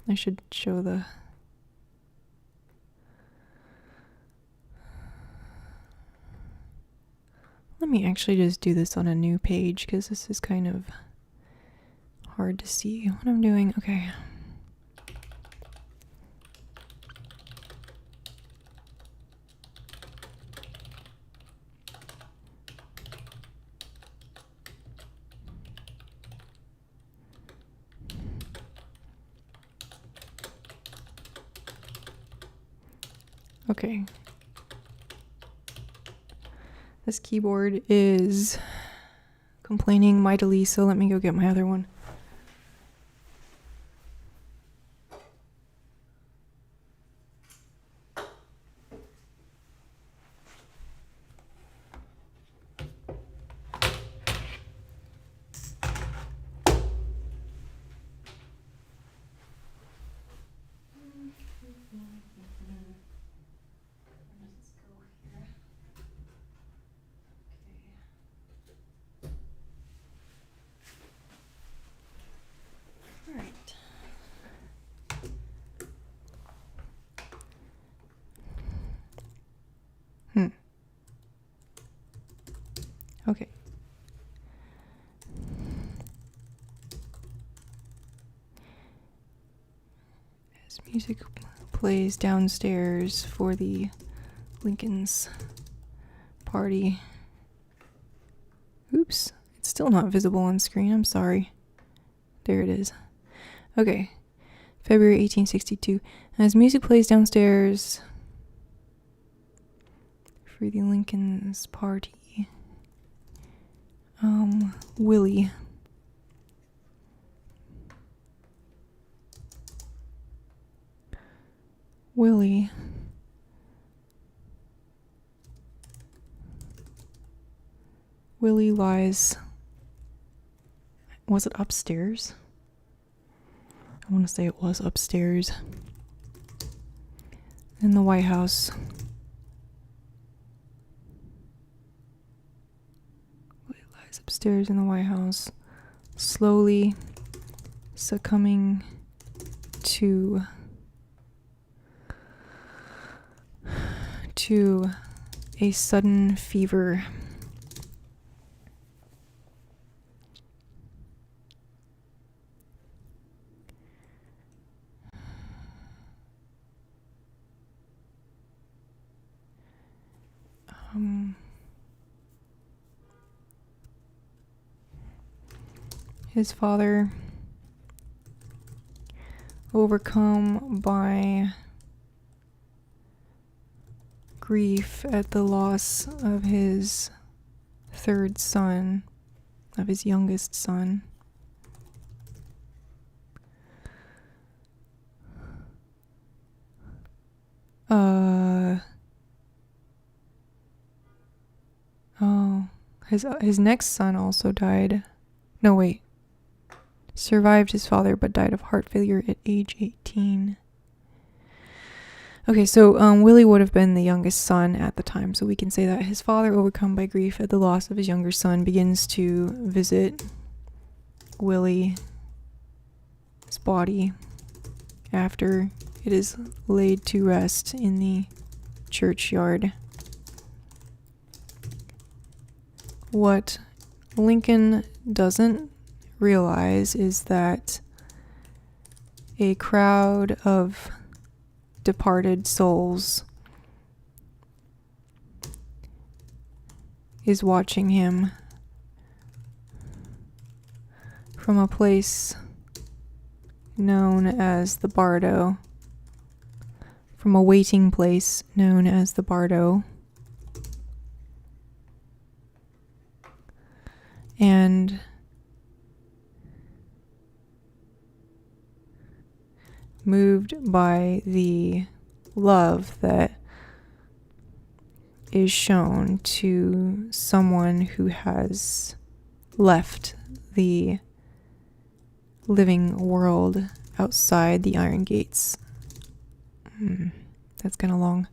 S1: I should show the... Let me actually just do this on a new page because this is kind of hard to see what I'm doing. Okay. Okay. This keyboard is complaining mightily, so let me go get my other one. Okay. As music plays downstairs for the Lincoln's party. Oops, it's still not visible on screen. I'm sorry. There it is. Okay. February 1862. As music plays downstairs for the Lincoln's party. Willie. Willie. Willie lies. Was it upstairs? I want to say it was upstairs. In the White House. Willie lies upstairs in the White House, slowly succumbing to a sudden fever. His father, overcome by grief at the loss of his third son, of his youngest son. His next son also died. No, wait. Survived his father but died of heart failure at age 18. Okay, so Willie would have been the youngest son at the time, so we can say that his father, overcome by grief at the loss of his younger son, begins to visit Willie's body after it is laid to rest in the churchyard. What Lincoln doesn't realize is that a crowd of departed souls is watching him from a place known as the Bardo, from a waiting place known as the Bardo. And moved by the love that is shown to someone who has left the living world outside the iron gates. That's kind of long.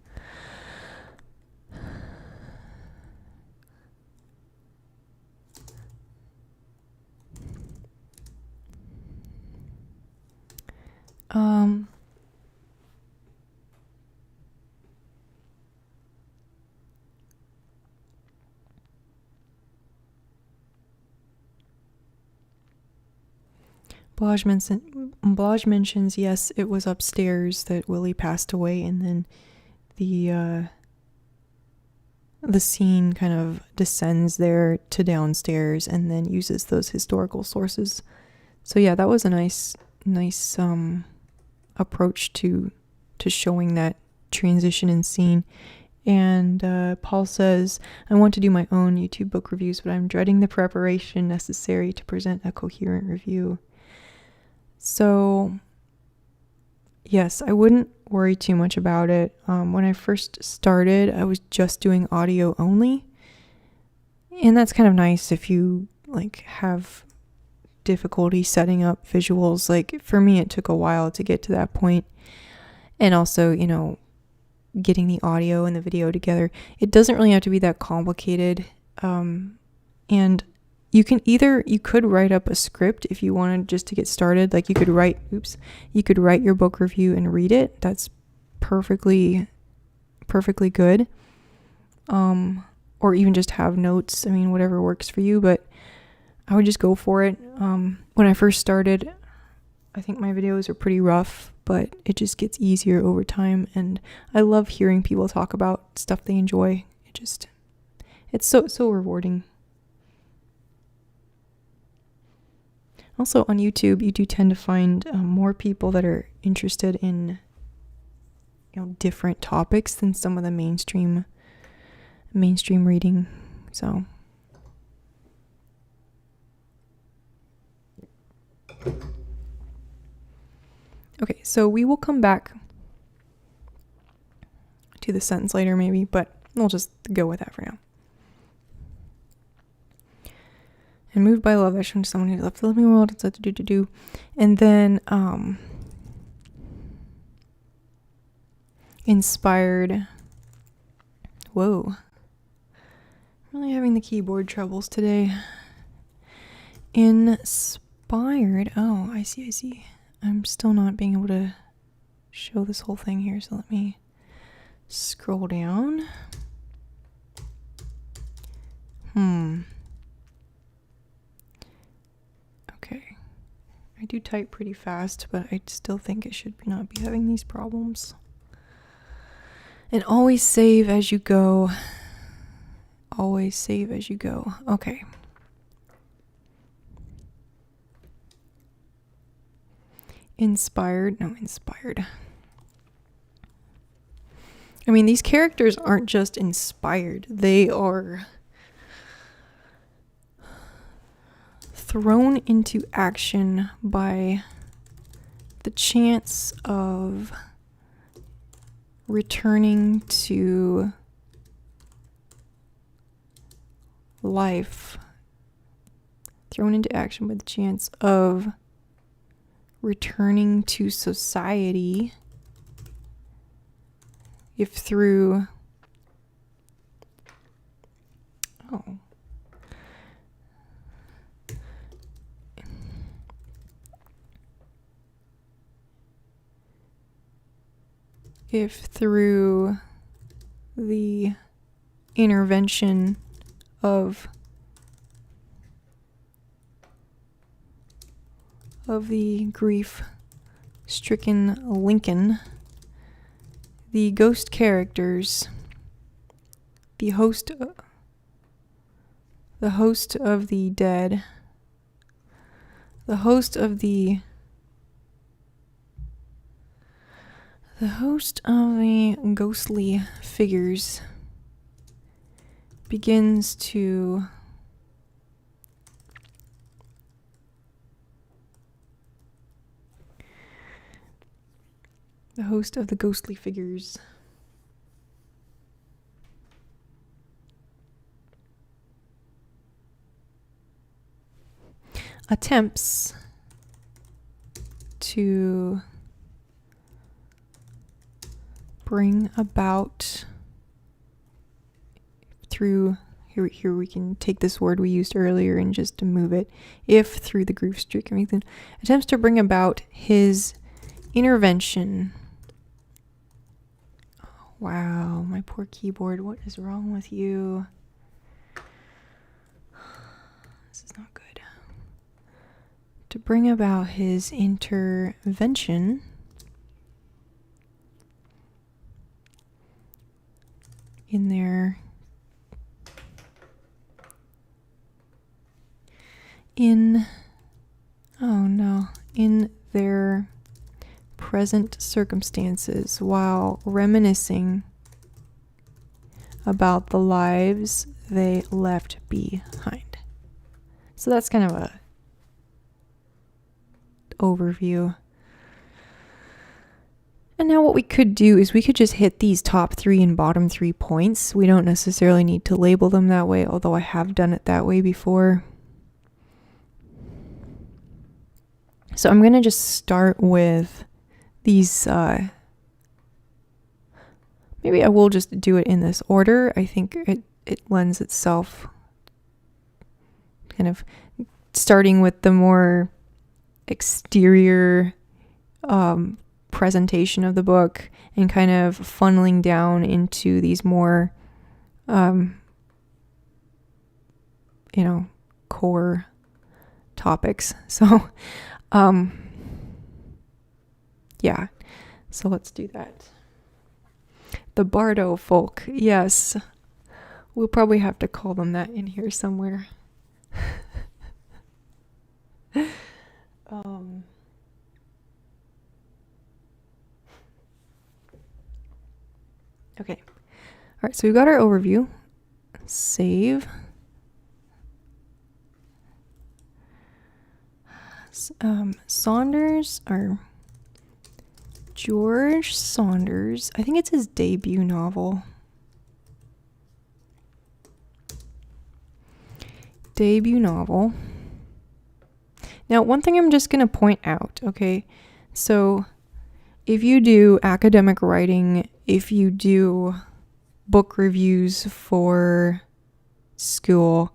S1: Blage mentions, yes, it was upstairs that Willie passed away, and then the scene kind of descends there to downstairs and then uses those historical sources. So yeah, that was a nice approach to showing that transition in scene. And Paul says, I want to do my own YouTube book reviews, but I'm dreading the preparation necessary to present a coherent review. So yes, I wouldn't worry too much about it. When I first started, I was just doing audio only, and that's kind of nice if you have difficulty setting up visuals. For me, it took a while to get to that point, and also getting the audio and the video together. It doesn't really have to be that complicated, and you could write up a script if you wanted just to get started. You could write your book review and read it. That's perfectly good. Or even just have notes. I mean, whatever works for you, but I would just go for it. When I first started, I think my videos are pretty rough, but it just gets easier over time, and I love hearing people talk about stuff they enjoy. It's so rewarding. Also on YouTube, you do tend to find more people that are interested in different topics than some of the mainstream reading. So okay, so we will come back to the sentence later maybe, but we'll just go with that for now. And moved by love, I shown to someone who left the living world, and then inspired. Whoa, I'm really having the keyboard troubles today. Inspired. Oh, I see. I'm still not being able to show this whole thing here, so let me scroll down. Okay. I do type pretty fast, but I still think it should not be having these problems. And always save as you go. Always save as you go. Okay. Inspired. I mean, these characters aren't just inspired. They are thrown into action by the chance of returning to life. Thrown into action by the chance of returning to society if through the intervention of the grief-stricken Lincoln, the ghost characters, the host of the dead, the host of the ghostly figures begins to the host of the ghostly figures attempts to bring about through here we can take this word we used earlier and just move it. If through the grief streak or anything, attempts to bring about his intervention. Oh, wow, my poor keyboard. What is wrong with you? This is not good. To bring about his intervention in their present circumstances while reminiscing about the lives they left behind. So that's kind of a overview. And now what we could do is we could just hit these top 3 and bottom 3 points. We don't necessarily need to label them that way, although I have done it that way before. So I'm going to just start with these, maybe I will just do it in this order. I think it lends itself kind of starting with the more exterior presentation of the book and kind of funneling down into these more core topics. So yeah, so let's do that. The Bardo folk, yes, we'll probably have to call them that in here somewhere. Okay. All right, so we've got our overview. Save. Saunders, or George Saunders, I think it's his debut novel. Now, one thing I'm just going to point out, okay? So, if you do academic writing, if you do book reviews for school,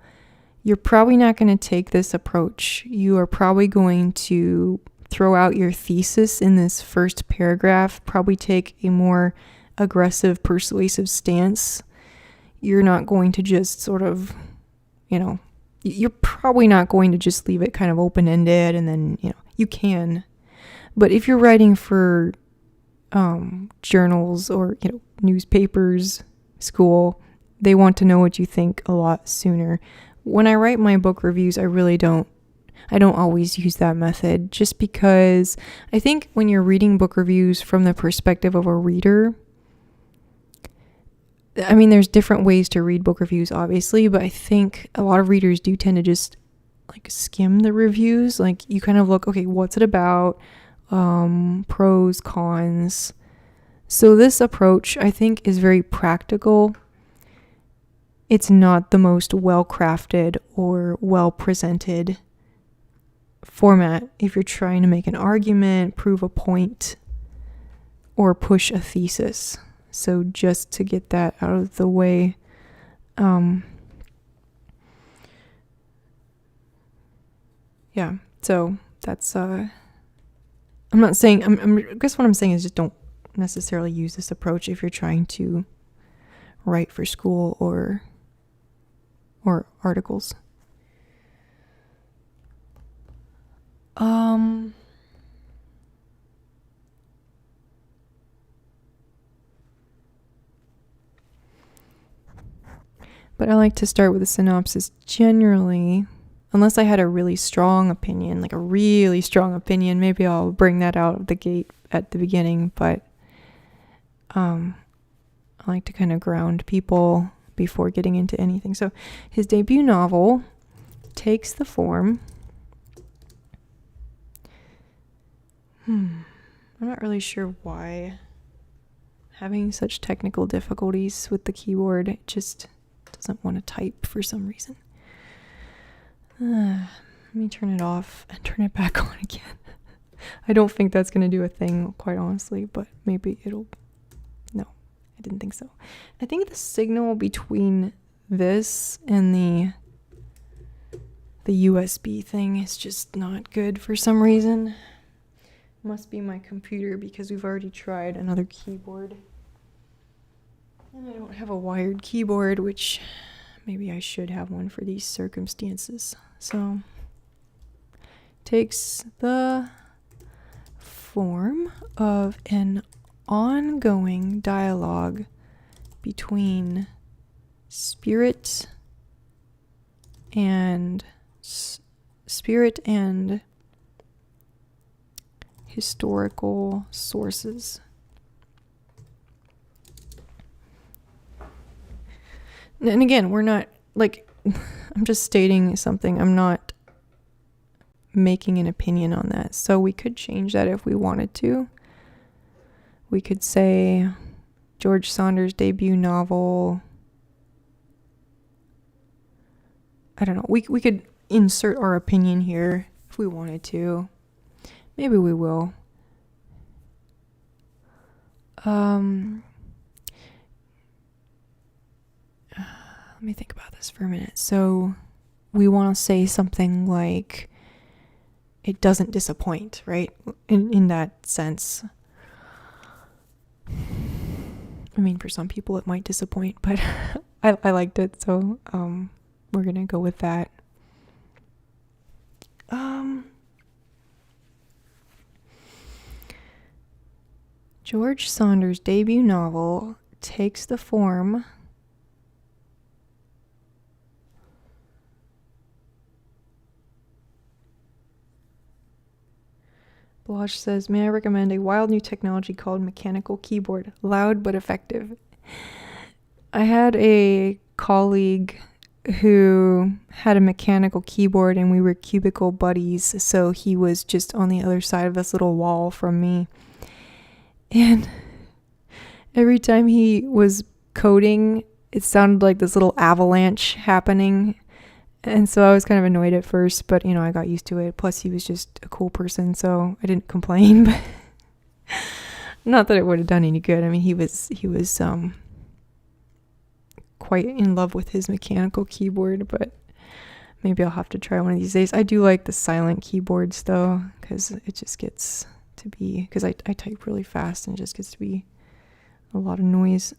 S1: you're probably not going to take this approach. You are probably going to throw out your thesis in this first paragraph, probably take a more aggressive, persuasive stance. You're not going to just sort of, you're probably not going to just leave it kind of open-ended and then, you can. But if you're writing for journals or, newspapers, school, they want to know what you think a lot sooner. When I write my book reviews, I don't always use that method, just because I think when you're reading book reviews from the perspective of a reader, I mean, there's different ways to read book reviews, obviously, but I think a lot of readers do tend to just like skim the reviews. Like you kind of look, okay, what's it about? Pros, cons. So this approach, I think, is very practical. It's not the most well-crafted or well-presented format if you're trying to make an argument, prove a point, or push a thesis. So just to get that out of the way, so that's, I guess what I'm saying is just don't necessarily use this approach if you're trying to write for school or articles. But I like to start with a synopsis generally, unless I had a really strong opinion, maybe I'll bring that out of the gate at the beginning, but I like to kind of ground people before getting into anything. So his debut novel takes the form. I'm not really sure why having such technical difficulties with the keyboard. It just doesn't want to type for some reason. Let me turn it off and turn it back on again. I don't think that's going to do a thing, quite honestly, but maybe it'll... No, I didn't think so. I think the signal between this and the USB thing is just not good for some reason. Must be my computer, because we've already tried another keyboard. And I don't have a wired keyboard, which maybe I should have one for these circumstances. So, takes the form of an ongoing dialogue between spirit and historical sources. And again, we're not, I'm just stating something. I'm not making an opinion on that. So we could change that if we wanted to. We could say George Saunders' debut novel. I don't know. We could insert our opinion here if we wanted to. Maybe we will. Let me think about this for a minute. So we want to say something like, it doesn't disappoint, right? In that sense. I mean, for some people it might disappoint, but I liked it, so we're gonna go with that. George Saunders' debut novel takes the form Blosh says, may I recommend a wild new technology called mechanical keyboard? Loud but effective. I had a colleague who had a mechanical keyboard and we were cubicle buddies, so he was just on the other side of this little wall from me. And every time he was coding, it sounded like this little avalanche happening. And so I was kind of annoyed at first, but, I got used to it. Plus, he was just a cool person, so I didn't complain. But not that it would have done any good. I mean, he was quite in love with his mechanical keyboard, but Maybe I'll have to try one of these days. I do like the silent keyboards though, because it just gets to be, because I type really fast and it just gets to be a lot of noise.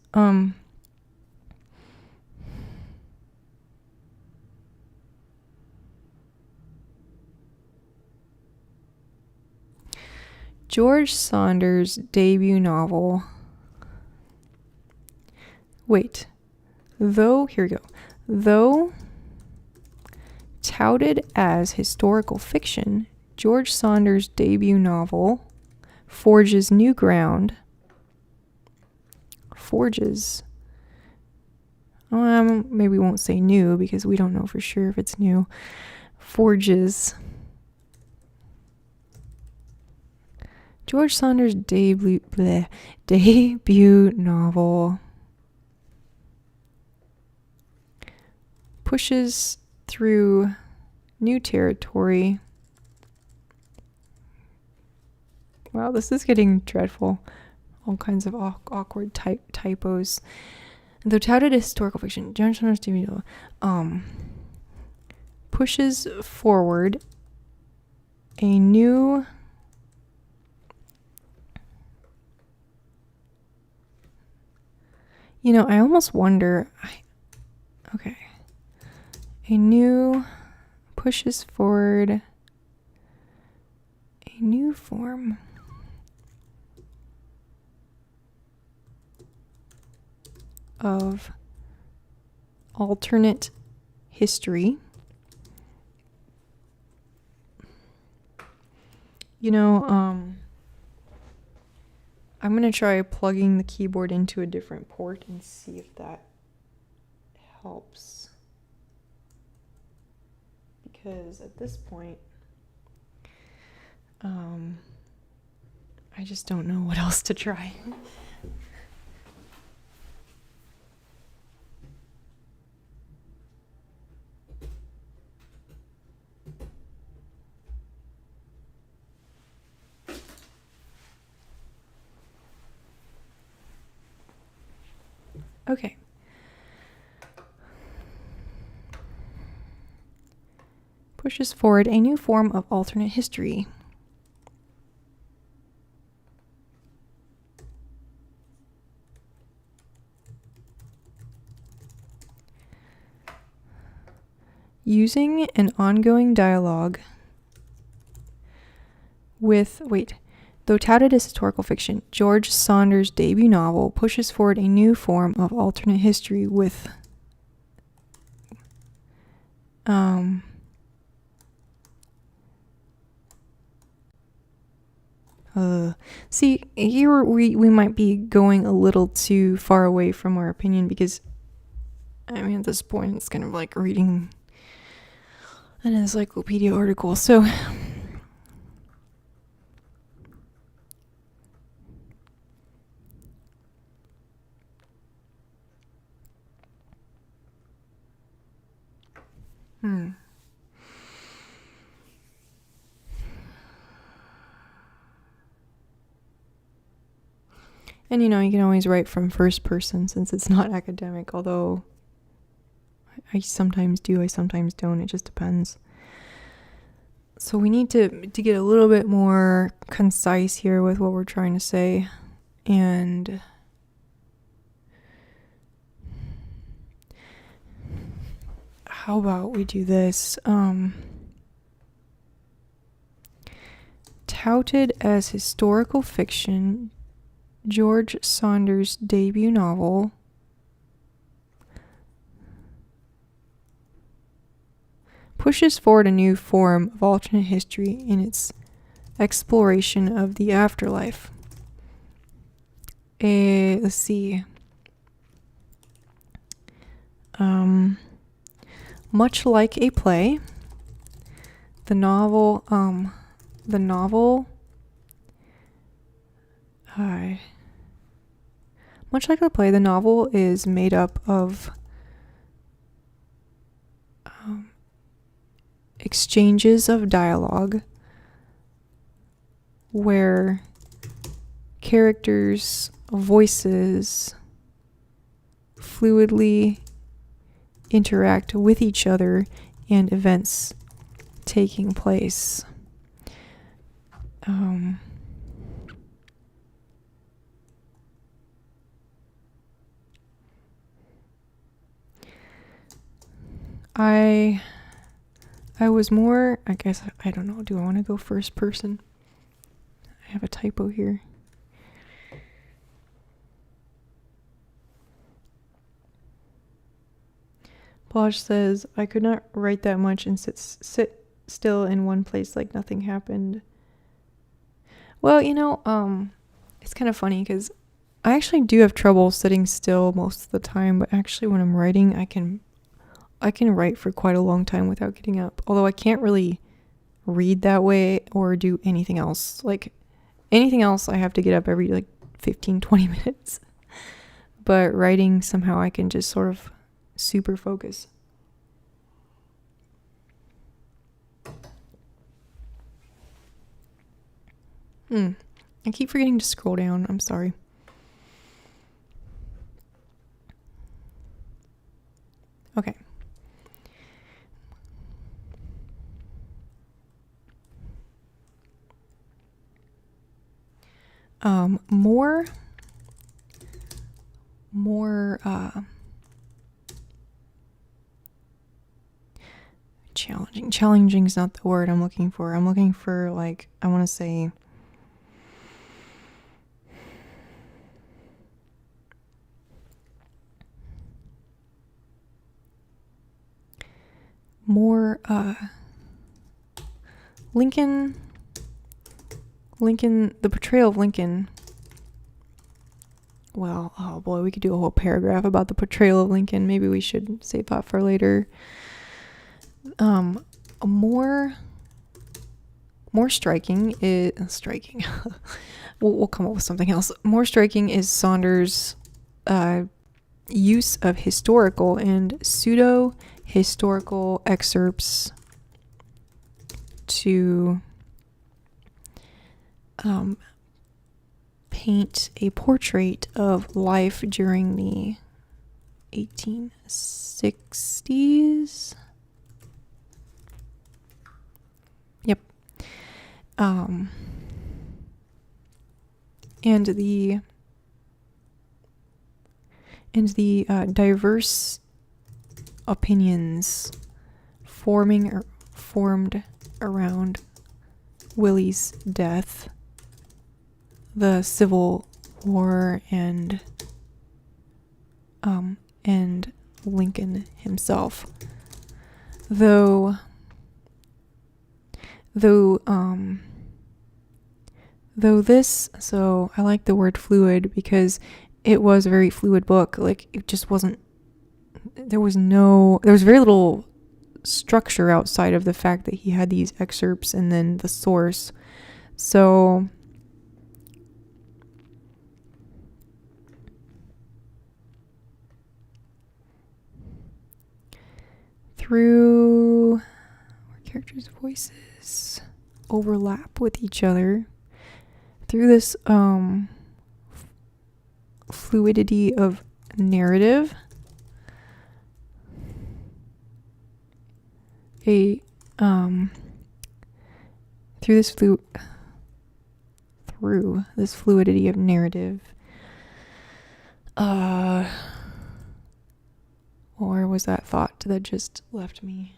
S1: George Saunders' debut novel. Wait. Here we go. Though touted as historical fiction, George Saunders' debut novel forges new ground. Maybe we won't say new because we don't know for sure if it's new. Forges. George Saunders' debut novel pushes through new territory. Wow, this is getting dreadful. All kinds of awkward typos. Though touted as historical fiction, George Saunders' debut novel pushes forward a new I almost wonder. Okay. A new pushes forward a new form of alternate history. I'm going to try plugging the keyboard into a different port and see if that helps. Because at this point, I just don't know what else to try. Okay. Pushes forward a new form of alternate history. Using an ongoing dialogue with, though touted as historical fiction, George Saunders' debut novel pushes forward a new form of alternate history with see, here we might be going a little too far away from our opinion because, at this point it's kind of like reading an encyclopedia article. So And you can always write from first person since it's not academic, although I sometimes do, I sometimes don't, it just depends. So we need to get a little bit more concise here with what we're trying to say. And how about we do this? Touted as historical fiction, George Saunders' debut novel pushes forward a new form of alternate history in its exploration of the afterlife. Let's see. Much like a play, the novel much like the play, the novel is made up of exchanges of dialogue where characters' voices fluidly interact with each other and events taking place. I was more, I guess, I don't know, do I want to go first person? I have a typo here. Blaj says, I could not write that much and sit still in one place like nothing happened. Well, it's kind of funny because I actually do have trouble sitting still most of the time, but actually when I'm writing, I can write for quite a long time without getting up. Although I can't really read that way or do anything else. Like anything else, I have to get up every 15, 20 minutes. But writing, somehow I can just sort of super focus. I keep forgetting to scroll down. I'm sorry. Okay. More challenging. Challenging is not the word I'm looking for. I'm looking for I want to say more Lincoln, the portrayal of Lincoln. Well, oh boy, we could do a whole paragraph about the portrayal of Lincoln. Maybe we should save that for later. More striking is striking. We'll come up with something else. More striking is Saunders' use of historical and pseudo-historical excerpts to paint a portrait of life during the 1860s. Yep. And the diverse opinions formed around Willie's death, the Civil War, and Lincoln himself. Though this, so I like the word fluid because it was a very fluid book. It just wasn't, there was very little structure outside of the fact that he had these excerpts and then the source. So through where characters' voices overlap with each other, through this fluidity of narrative, through this fluidity of narrative, or was that thought that just left me?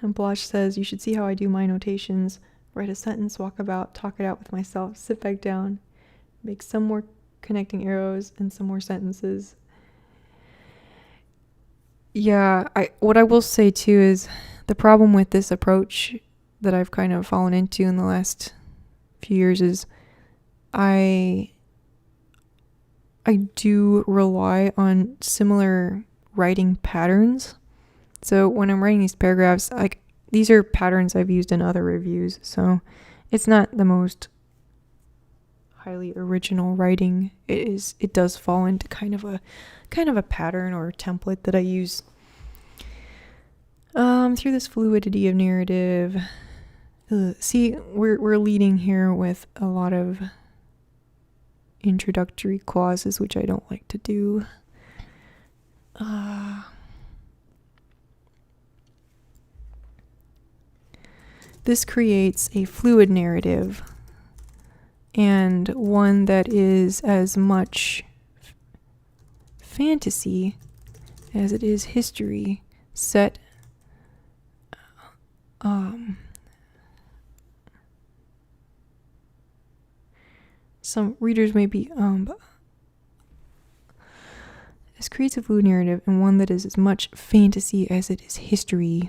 S1: And Blosh says, you should see how I do my notations. Write a sentence, walk about, talk it out with myself, sit back down, make some more connecting arrows and some more sentences. Yeah, what I will say too is the problem with this approach that I've kind of fallen into in the last few years is I do rely on similar writing patterns. So when I'm writing these paragraphs, these are patterns I've used in other reviews, so it's not the most highly original writing. It does fall into kind of a pattern or template that I use. Through this fluidity of narrative, See, we're leading here with a lot of introductory clauses, which I don't like to do. This creates a fluid narrative, and one that is as much fantasy as it is history, set some readers may be this creates a fluid narrative, and one that is as much fantasy as it is history.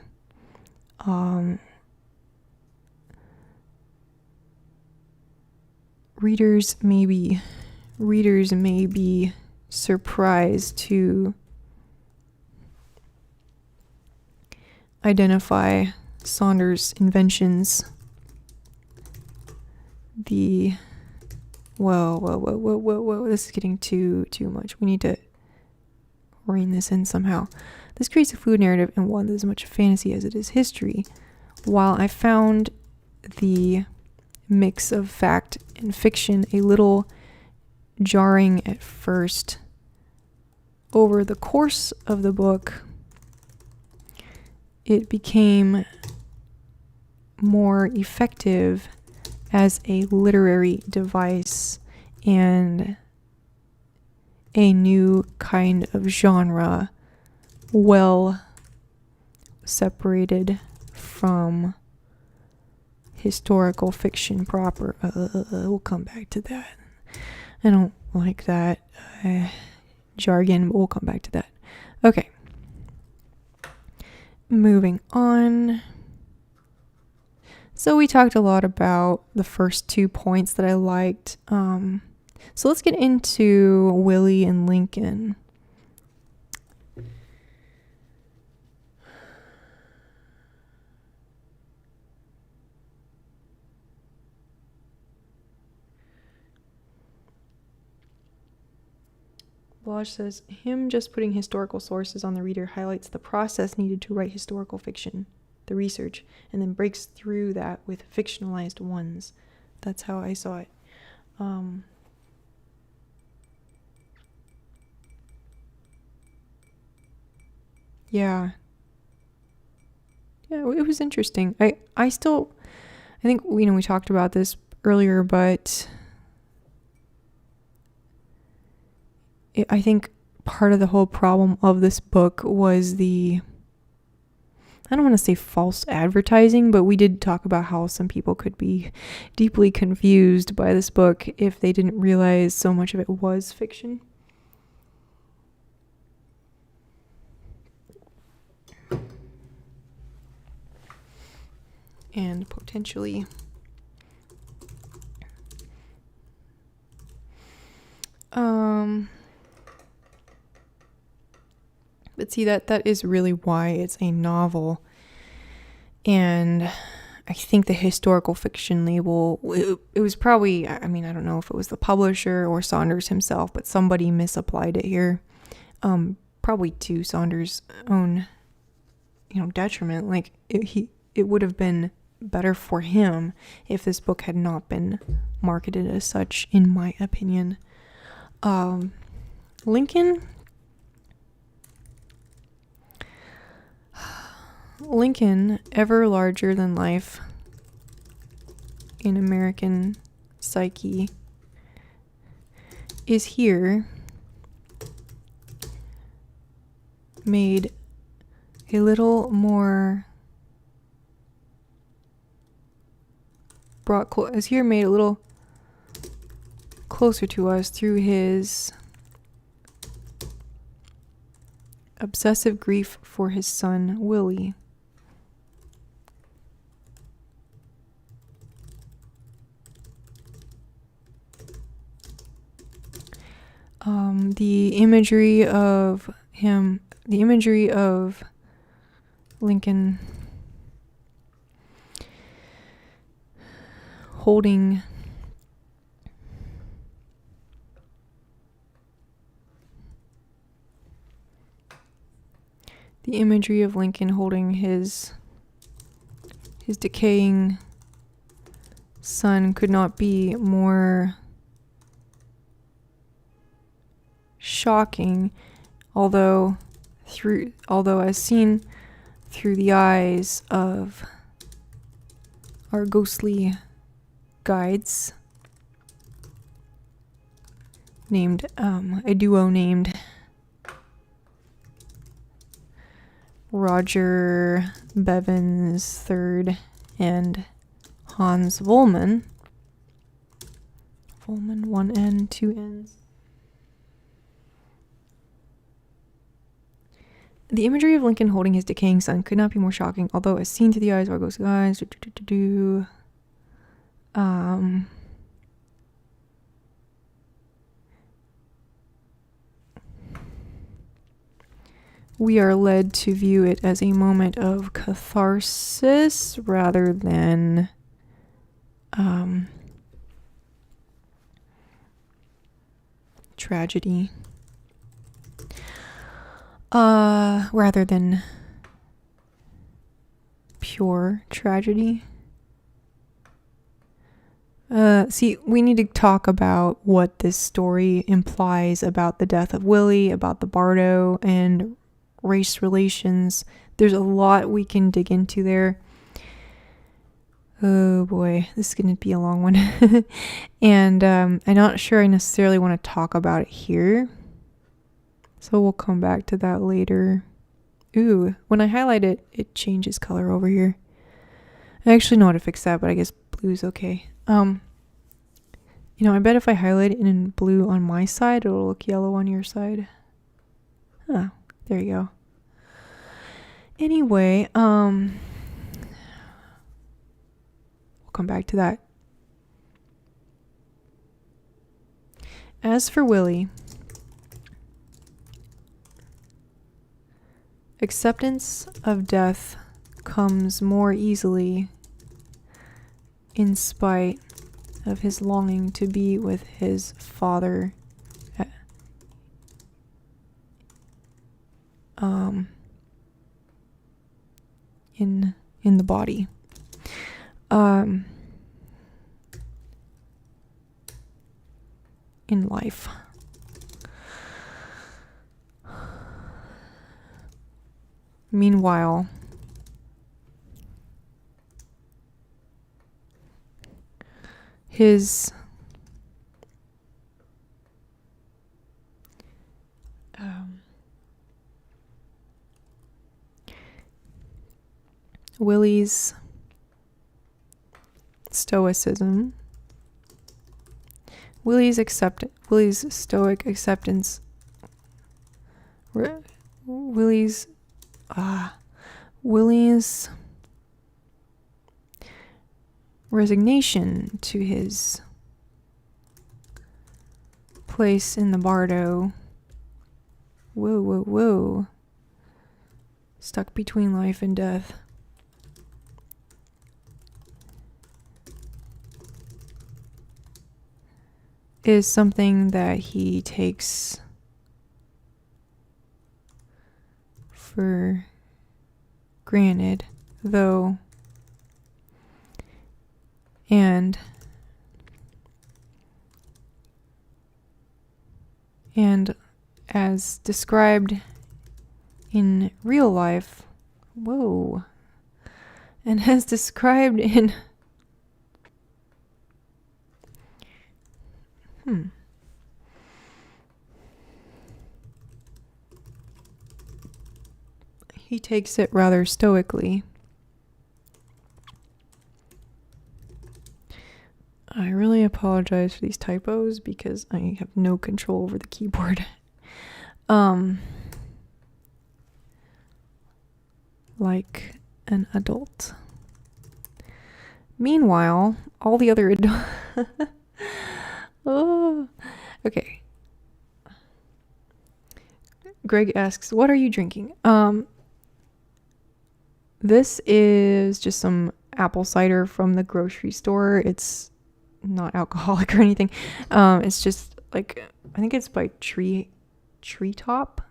S1: Readers may be surprised to identify Saunders' inventions. Whoa, this is getting too much. We need to rein this in somehow. This creates a fluid narrative, and one that is as much fantasy as it is history. While I found the mix of fact and fiction a little jarring at first, over the course of the book, it became more effective as a literary device and a new kind of genre, well separated from historical fiction proper. We'll come back to that. I don't like that jargon, but we'll come back to that. Okay. Moving on. So we talked a lot about the first 2 points that I liked. So let's get into Willie and Lincoln. Blage says, him just putting historical sources on the reader highlights the process needed to write historical fiction, the research, and then breaks through that with fictionalized ones. That's how I saw it. Yeah, it was interesting. I think, we talked about this earlier, but I think part of the whole problem of this book was I don't want to say false advertising, but we did talk about how some people could be deeply confused by this book if they didn't realize so much of it was fiction. And potentially but see, that is really why it's a novel. And I think the historical fiction label, it was probably, I don't know if it was the publisher or Saunders himself, but somebody misapplied it here. Probably to Saunders' own, detriment. Like, it would have been better for him if this book had not been marketed as such, in my opinion. Lincoln, ever larger than life in American psyche, is here made a little more made a little closer to us through his obsessive grief for his son Willie. The imagery of Lincoln holding his decaying son could not be more shocking, although as seen through the eyes of our ghostly guides, named a duo named Roger Bevins III and Hans Vollmann. Vollmann, one N, two N's. The imagery of Lincoln holding his decaying son could not be more shocking, although as seen through the eyes of our ghostly guides. We are led to view it as a moment of catharsis rather than tragedy. Rather than pure tragedy. See, we need to talk about what this story implies about the death of Willie, about the Bardo, and race relations. There's a lot we can dig into there. Oh boy, this is going to be a long one. And I'm not sure I necessarily want to talk about it here. So we'll come back to that later. Ooh, when I highlight it, it changes color over here. I actually know how to fix that, but I guess blue's okay. I bet if I highlight it in blue on my side, it'll look yellow on your side. Huh, there you go. Anyway, we'll come back to that. As for Willie, acceptance of death comes more easily in spite of his longing to be with his father in the body. In life. Meanwhile, Willie's stoicism, Willie's stoic acceptance, Willie's resignation to his place in the Bardo. Whoa. Stuck between life and death. Is something that he takes for granted, though, and as described in real life, and as described in he takes it rather stoically. I really apologize for these typos because I have no control over the keyboard. Like an adult. Meanwhile, all the other oh, okay. Greg asks, "What are you drinking?" This is just some apple cider from the grocery store. It's not alcoholic or anything. It's just like, I think it's by Treetop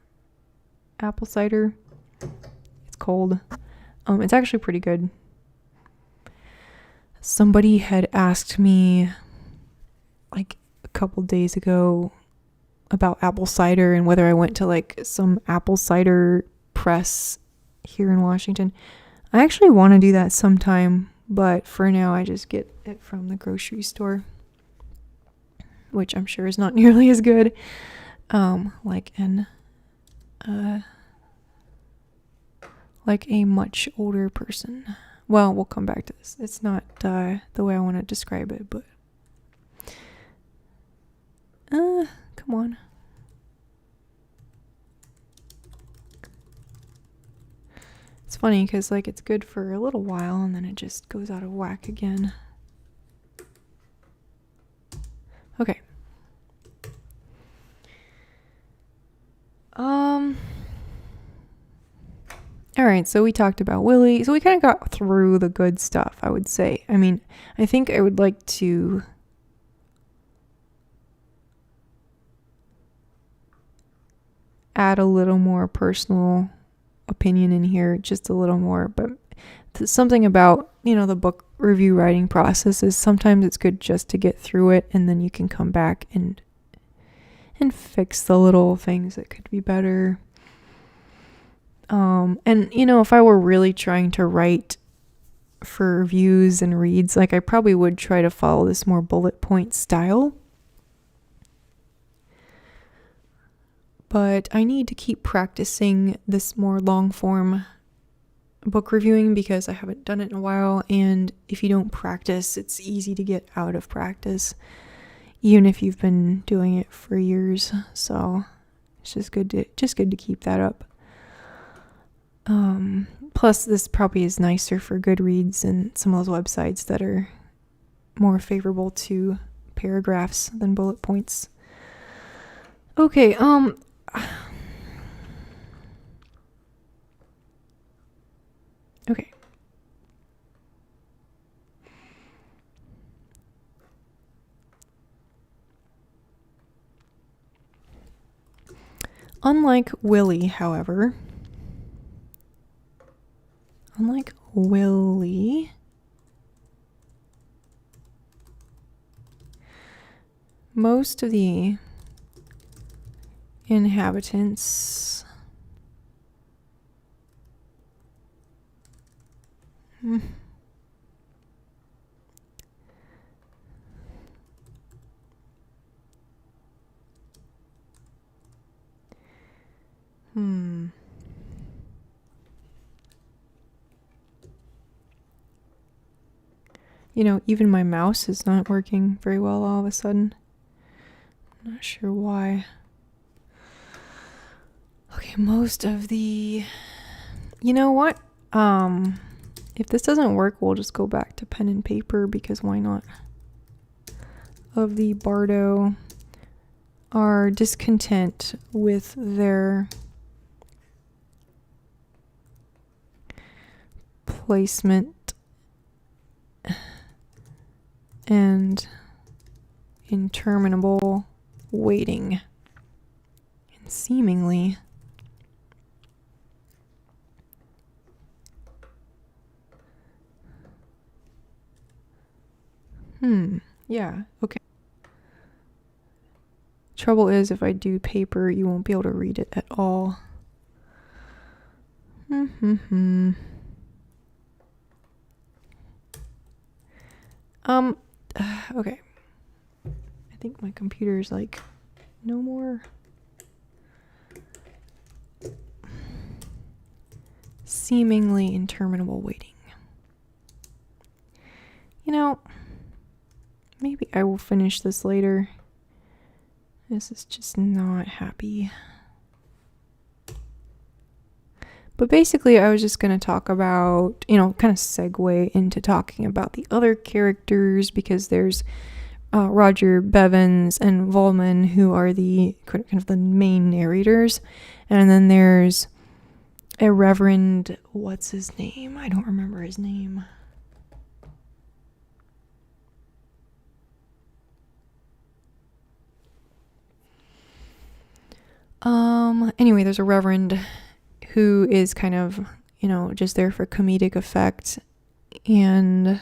S1: apple cider. It's cold. It's actually pretty good. somebody had asked me like a couple days ago about apple cider and whether I went to like some apple cider press here in Washington. I actually want to do that sometime, but for now I just get it from the grocery store, which I'm sure is not nearly as good. Like a much older person. Well, we'll come back to this. It's not the way I want to describe it, but come on. It's funny because like it's good for a little while and then it just goes out of whack again. Okay. All right, so we talked about Willie. So we kind of got through the good stuff, I would say. I mean, I think I would like to add a little more personal opinion in here, just a little more, but something about, the book review writing process is sometimes it's good just to get through it and then you can come back and fix the little things that could be better. And if I were really trying to write for reviews and reads, like I probably would try to follow this more bullet point style. But I need to keep practicing this more long form book reviewing because I haven't done it in a while, and if you don't practice, it's easy to get out of practice even if you've been doing it for years. So it's just good to keep that up. Plus this probably is nicer for Goodreads and some of those websites that are more favorable to paragraphs than bullet points. Okay, okay. Unlike Willie, however, most of the inhabitants even my mouse is not working very well all of a sudden. I'm not sure why. Okay, most of the... You know what? If this doesn't work, we'll just go back to pen and paper because why not? Of the Bardo are discontent with their placement and interminable waiting and seemingly yeah, okay. Trouble is, if I do paper, you won't be able to read it at all. Okay. I think my computer's like, no more. Seemingly interminable waiting. Maybe I will finish this later. This is just not happy. But basically, I was just going to talk about, kind of segue into talking about the other characters because there's Roger Bevins and Volman, who are the kind of the main narrators. And then there's a Reverend, what's his name? I don't remember his name. Anyway, there's a Reverend who is kind of, just there for comedic effect. And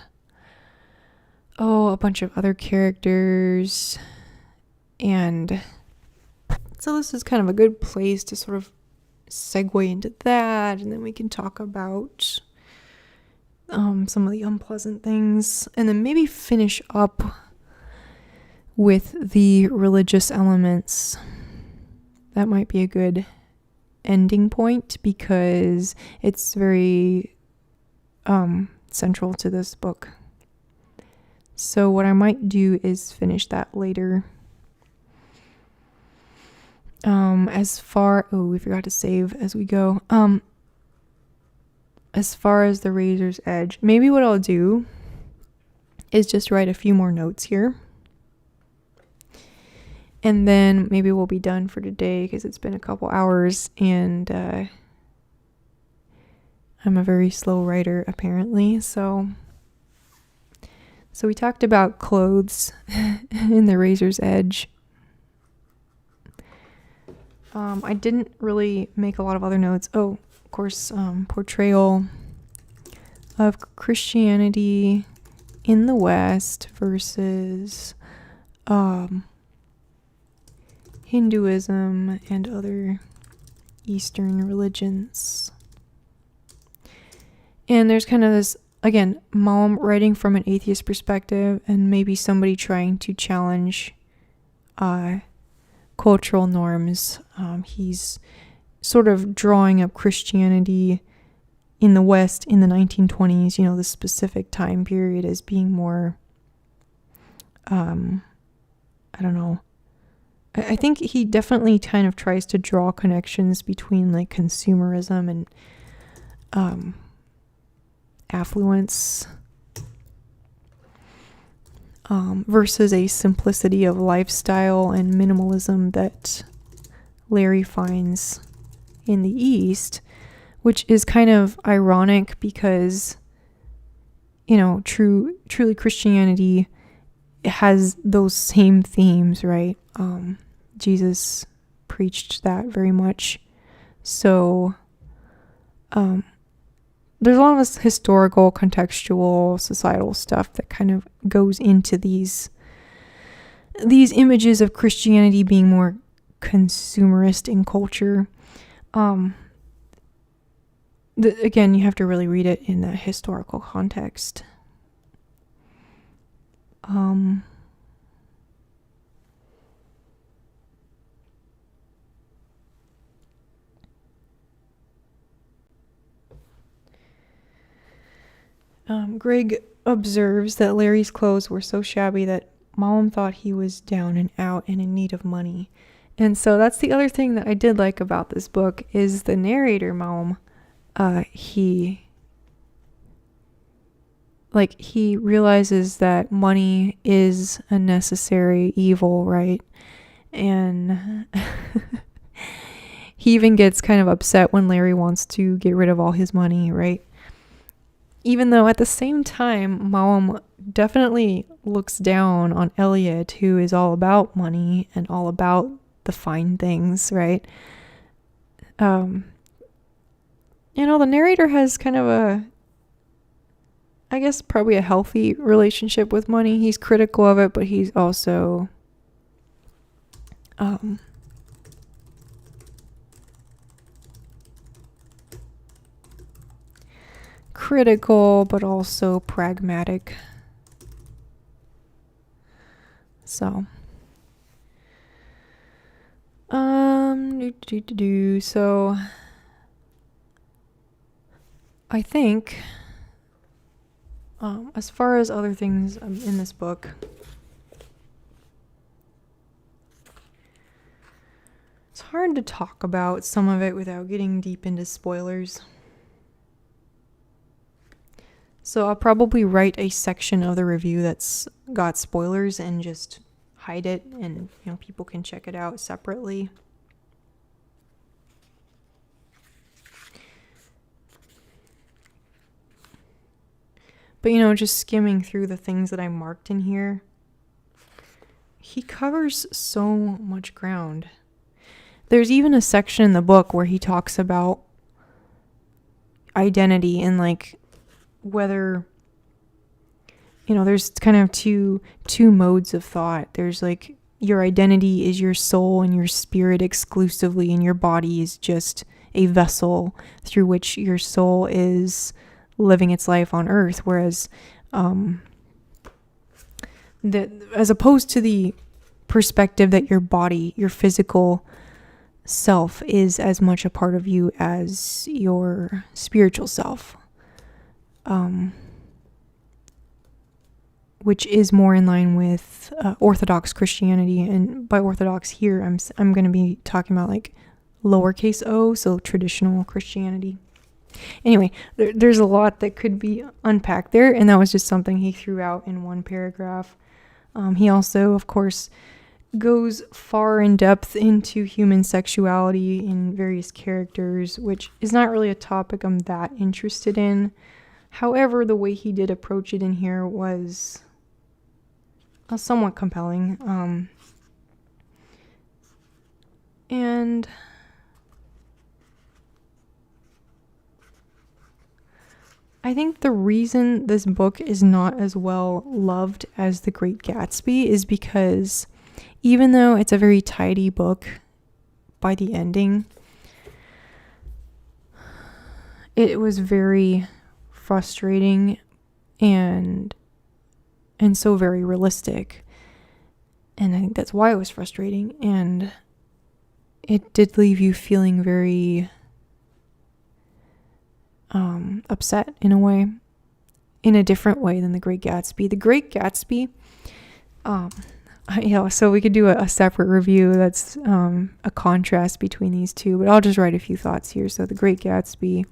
S1: a bunch of other characters. And so this is kind of a good place to sort of segue into that, and then we can talk about some of the unpleasant things, and then maybe finish up with the religious elements. That might be a good ending point because it's very central to this book. So what I might do is finish that later. We forgot to save as we go. As far as the Razor's Edge, maybe what I'll do is just write a few more notes here. And then maybe we'll be done for today because it's been a couple hours and I'm a very slow writer apparently. So we talked about clothes in the Razor's Edge. I didn't really make a lot of other notes. Oh, of course, portrayal of Christianity in the West versus Hinduism and other Eastern religions. And there's kind of this, again, mom writing from an atheist perspective and maybe somebody trying to challenge cultural norms. He's sort of drawing up Christianity in the West in the 1920s, the specific time period as being more, I don't know. I think he definitely kind of tries to draw connections between like consumerism and affluence versus a simplicity of lifestyle and minimalism that Larry finds in the East, which is kind of ironic because, truly Christianity has those same themes, right? Jesus preached that very much. So, there's a lot of this historical, contextual, societal stuff that kind of goes into these images of Christianity being more consumerist in culture. Again, you have to really read it in that historical context. Greg observes that Larry's clothes were so shabby that Mom thought he was down and out and in need of money. And so that's the other thing that I did like about this book is the narrator, Mom. He realizes that money is a necessary evil, right? And he even gets kind of upset when Larry wants to get rid of all his money, right? Even though at the same time, Mom definitely looks down on Elliot, who is all about money and all about the fine things, right? The narrator has kind of I guess probably a healthy relationship with money. He's critical of it, but he's also critical, but also pragmatic. So, so I think, as far as other things in this book, it's hard to talk about some of it without getting deep into spoilers. So I'll probably write a section of the review that's got spoilers and just hide it, and people can check it out separately. But just skimming through the things that I marked in here, he covers so much ground. There's even a section in the book where he talks about identity and whether there's kind of two modes of thought. There's like your identity is your soul and your spirit exclusively, and your body is just a vessel through which your soul is living its life on earth. Whereas that, as opposed to the perspective that your body, your physical self, is as much a part of you as your spiritual self, which is more in line with Orthodox Christianity. And by Orthodox here, I'm going to be talking about like lowercase o, so traditional Christianity. Anyway, there's a lot that could be unpacked there, and that was just something he threw out in one paragraph. He also, of course, goes far in depth into human sexuality in various characters, which is not really a topic I'm that interested in. However, the way he did approach it in here was somewhat compelling. And I think the reason this book is not as well loved as The Great Gatsby is because even though it's a very tidy book by the ending, it was very frustrating and so very realistic. And I think that's why it was frustrating. And it did leave you feeling very upset in a way, in a different way than The Great Gatsby. The Great Gatsby, so we could do a separate review that's a contrast between these two, but I'll just write a few thoughts here. So The Great Gatsby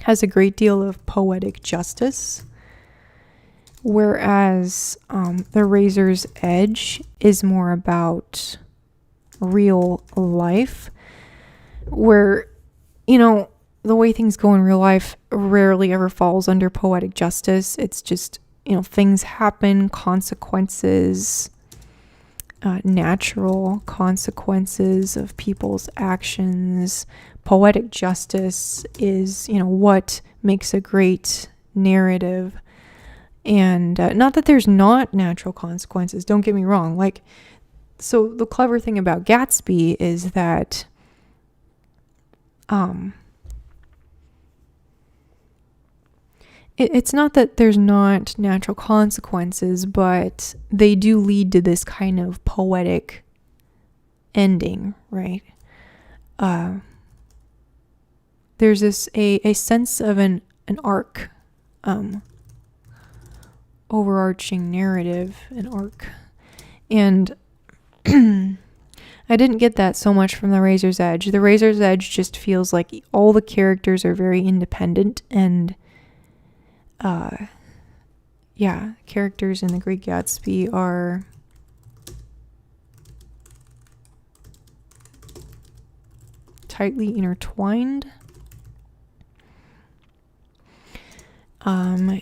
S1: has a great deal of poetic justice, whereas The Razor's Edge is more about real life, where, the way things go in real life rarely ever falls under poetic justice. It's just, things happen, consequences, natural consequences of people's actions. Poetic justice is, what makes a great narrative. And not that there's not natural consequences, don't get me wrong. So the clever thing about Gatsby is that it's not that there's not natural consequences, but they do lead to this kind of poetic ending, right? There's a sense of an arc, overarching narrative, an arc. And I didn't get that so much from The Razor's Edge. The Razor's Edge just feels like all the characters are very independent, and characters in The Great Gatsby are tightly intertwined.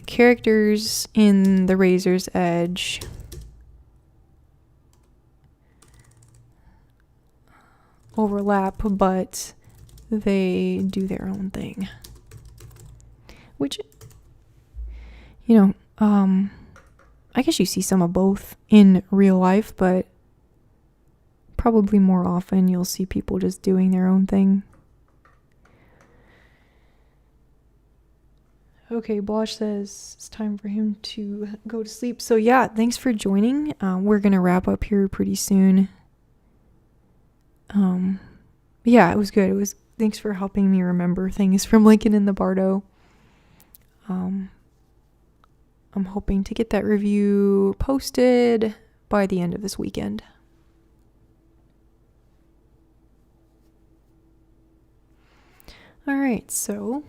S1: Characters in The Razor's Edge overlap, but they do their own thing, which, I guess you see some of both in real life, but probably more often you'll see people just doing their own thing. Okay, Blosh says it's time for him to go to sleep. So yeah, thanks for joining. We're going to wrap up here pretty soon. Yeah, it was good. Thanks for helping me remember things from Lincoln in the Bardo. I'm hoping to get that review posted by the end of this weekend. All right, so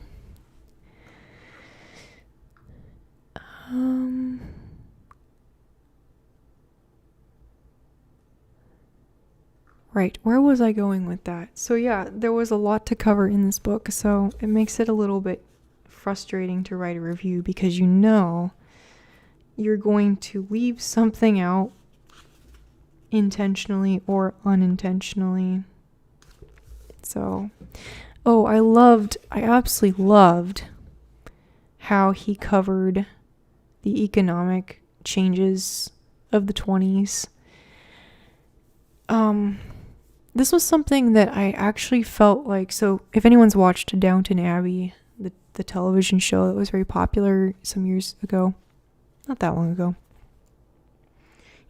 S1: right, where was I going with that? So yeah, there was a lot to cover in this book, so it makes it a little bit frustrating to write a review because you're going to leave something out intentionally or unintentionally. So, I absolutely loved how he covered the economic changes of the 20s. This was something that I actually felt like, so if anyone's watched Downton Abbey, the television show that was very popular some years ago, not that long ago,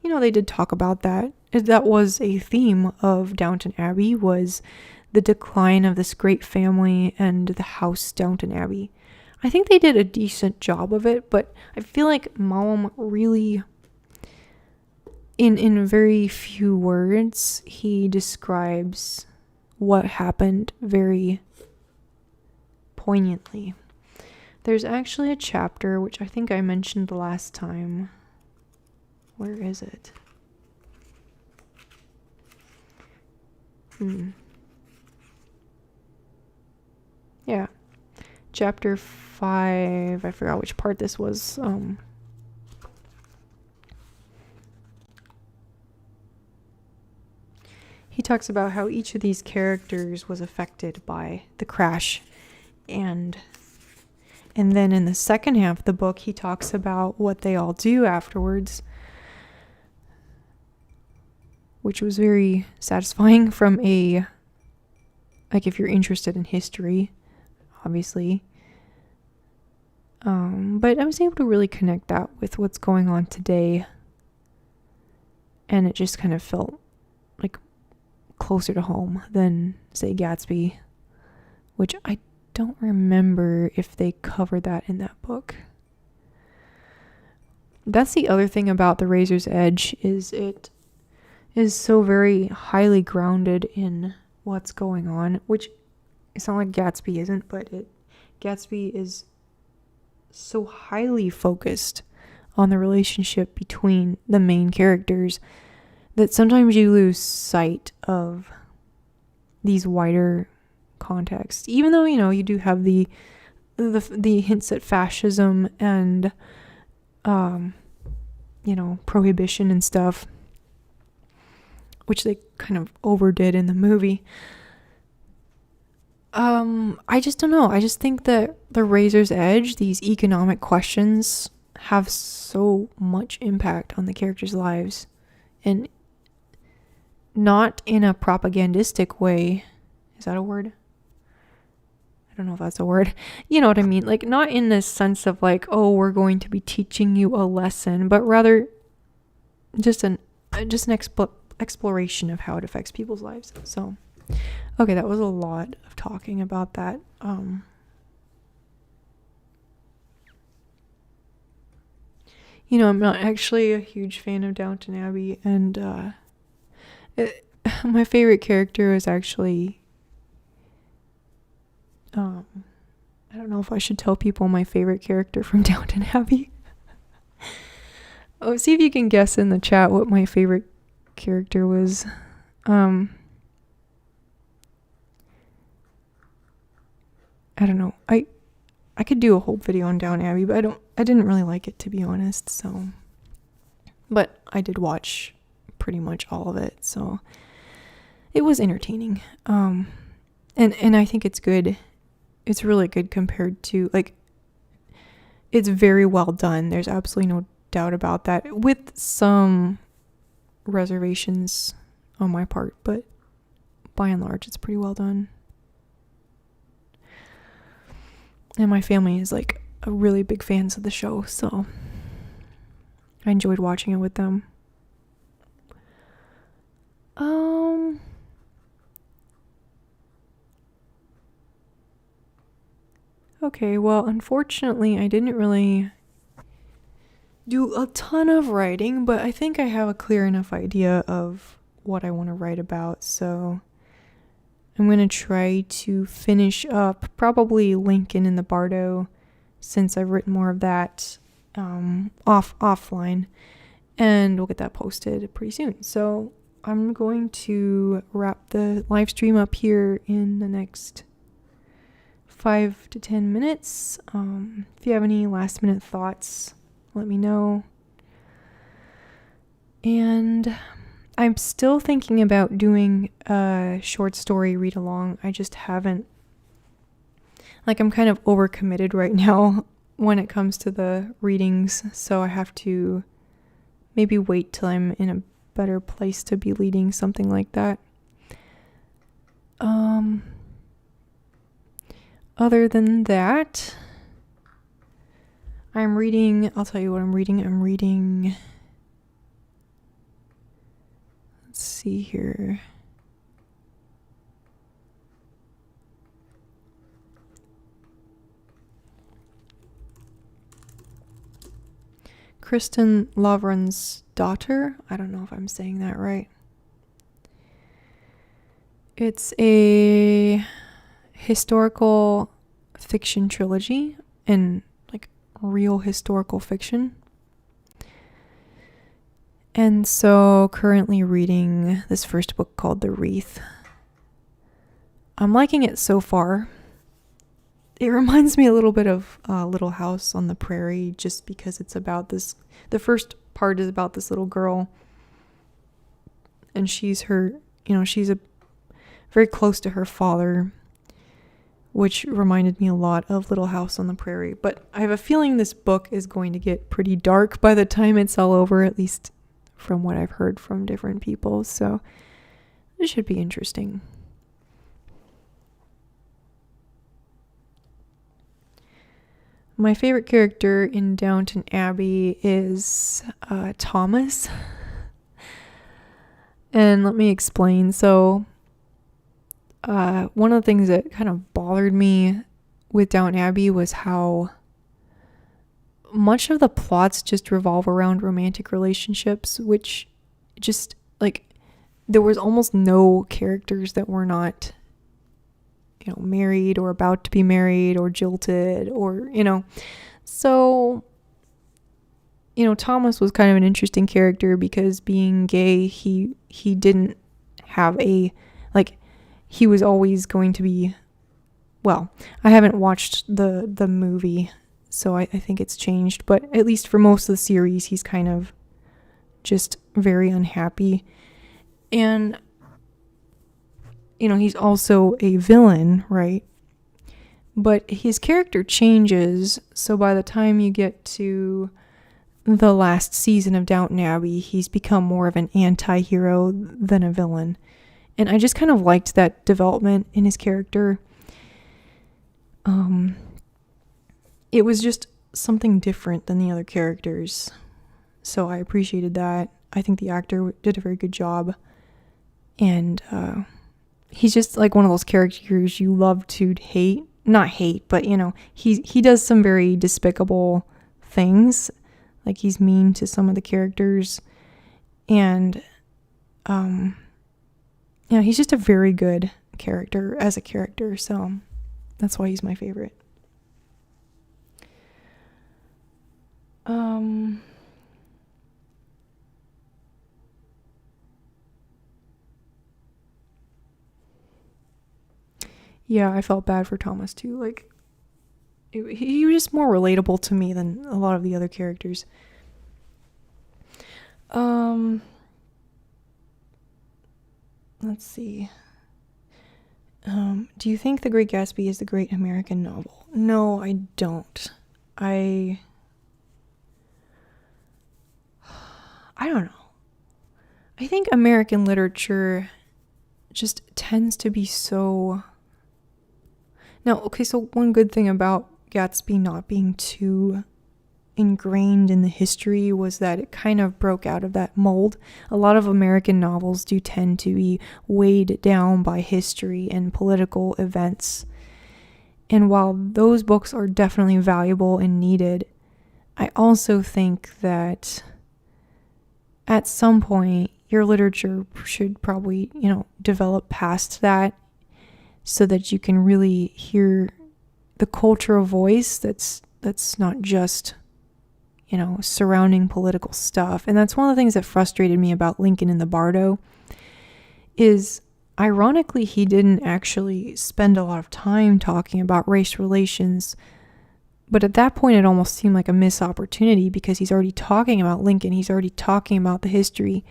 S1: they did talk about that. That was a theme of Downton Abbey, was the decline of this great family and the house Downton Abbey. I think they did a decent job of it, but I feel like Malm really, in very few words, he describes what happened very poignantly. There's actually a chapter, which I think I mentioned last time. Where is it? Yeah. Chapter 5. I forgot which part this was. He talks about how each of these characters was affected by the crash. And then in the second half of the book, he talks about what they all do afterwards, which was very satisfying from if you're interested in history, obviously. But I was able to really connect that with what's going on today. And it just kind of felt like closer to home than, say, Gatsby, which I don't remember if they covered that in that book. That's the other thing about The Razor's Edge, is it is so very highly grounded in what's going on, which it's not like Gatsby isn't, but Gatsby is so highly focused on the relationship between the main characters that sometimes you lose sight of these wider contexts. Even though, you do have the hints at fascism and, prohibition and stuff, which they kind of overdid in the movie. I just don't know. I just think that The Razor's Edge, these economic questions, have so much impact on the characters' lives. And not in a propagandistic way. Is that a word? I don't know if that's a word. You know what I mean? Like, not in the sense of like, oh, we're going to be teaching you a lesson, but rather just an exploration of how it affects people's lives. So, okay, that was a lot of talking about that. I'm not actually a huge fan of Downton Abbey, and my favorite character is actually, I don't know if I should tell people my favorite character from Downton Abbey. Oh, see if you can guess in the chat what my favorite character was. I don't know. I could do a whole video on Downton Abbey, but I didn't really like it, to be honest. So, but I did watch pretty much all of it, so it was entertaining. And I think it's good. It's really good compared to, like, it's very well done. There's absolutely no doubt about that, with some reservations on my part, but by and large, it's pretty well done. And my family is like a really big fans of the show, so I enjoyed watching it with them. Okay, well, unfortunately, I didn't really do a ton of writing, but I think I have a clear enough idea of what I want to write about, so I'm going to try to finish up probably Lincoln in the Bardo, since I've written more of that offline, and we'll get that posted pretty soon. So I'm going to wrap the live stream up here in the next 5 to 10 minutes. If you have any last minute thoughts, let me know. And I'm still thinking about doing a short story read along. I just haven't, like, I'm kind of overcommitted right now when it comes to the readings, so I have to maybe wait till I'm in a better place to be leading something like that. Other than that, I'll tell you what I'm reading, let's see here. Kristen Lavren's Daughter. I don't know if I'm saying that right. It's a historical fiction trilogy and like real historical fiction. And so currently reading this first book called The Wreath. I'm liking it so far. It reminds me a little bit of Little House on the Prairie, just because it's about this. The first part is about this little girl, and she's very close to her father, which reminded me a lot of Little House on the Prairie. But I have a feeling this book is going to get pretty dark by the time it's all over, at least from what I've heard from different people. So it should be interesting. My favorite character in Downton Abbey is Thomas. And let me explain. So one of the things that kind of bothered me with Downton Abbey was how much of the plots just revolve around romantic relationships, which just, like, there was almost no characters that were not married or about to be married or jilted or, So, Thomas was kind of an interesting character because being gay, he didn't have he was always going to be, well, I haven't watched the movie, so I think it's changed. But at least for most of the series, he's kind of just very unhappy. And he's also a villain, right? But his character changes, so by the time you get to the last season of Downton Abbey, he's become more of an anti-hero than a villain. And I just kind of liked that development in his character. It was just something different than the other characters, so I appreciated that. I think the actor did a very good job. And he's just like one of those characters you love to hate. Not hate, but he does some very despicable things. Like, he's mean to some of the characters. And he's just a very good character as a character, so that's why he's my favorite. Yeah, I felt bad for Thomas too. Like, he was just more relatable to me than a lot of the other characters. Let's see. Do you think The Great Gatsby is the great American novel? No, I don't. I don't know. I think American literature just tends to be so... Now, okay, so one good thing about Gatsby not being too ingrained in the history was that it kind of broke out of that mold. A lot of American novels do tend to be weighed down by history and political events. And while those books are definitely valuable and needed, I also think that at some point your literature should probably, develop past that, so that you can really hear the cultural voice that's not just, surrounding political stuff. And that's one of the things that frustrated me about Lincoln in the Bardo, is ironically he didn't actually spend a lot of time talking about race relations. But at that point it almost seemed like a missed opportunity, because he's already talking about Lincoln, he's already talking about the history.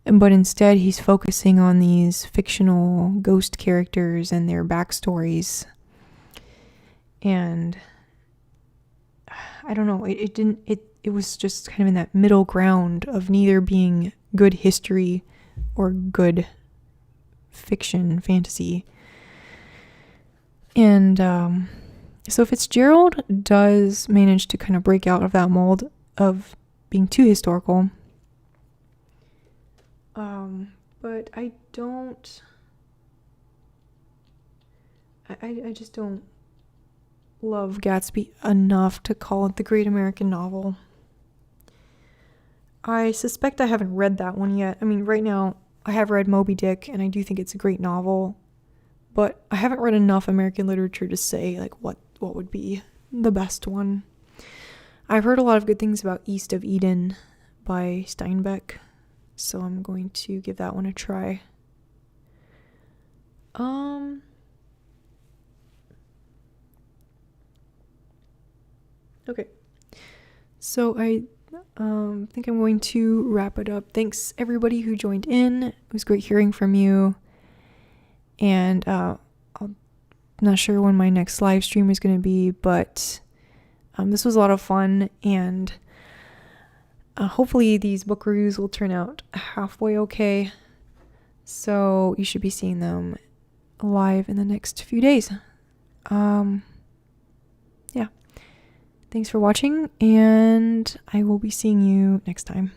S1: But instead he's focusing on these fictional ghost characters and their backstories. And I don't know, it was just kind of in that middle ground of neither being good history or good fiction, fantasy. And so Fitzgerald does manage to kind of break out of that mold of being too historical. But I just don't love Gatsby enough to call it the great American novel. I suspect I haven't read that one yet. I mean, right now I have read Moby Dick, and I do think it's a great novel, but I haven't read enough American literature to say like what would be the best one. I've heard a lot of good things about East of Eden by Steinbeck, so I'm going to give that one a try. Okay. So I think I'm going to wrap it up. Thanks everybody who joined in. It was great hearing from you. And I'm not sure when my next live stream is going to be, but this was a lot of fun, and hopefully these book reviews will turn out halfway okay. So you should be seeing them live in the next few days. Yeah. Thanks for watching, and I will be seeing you next time.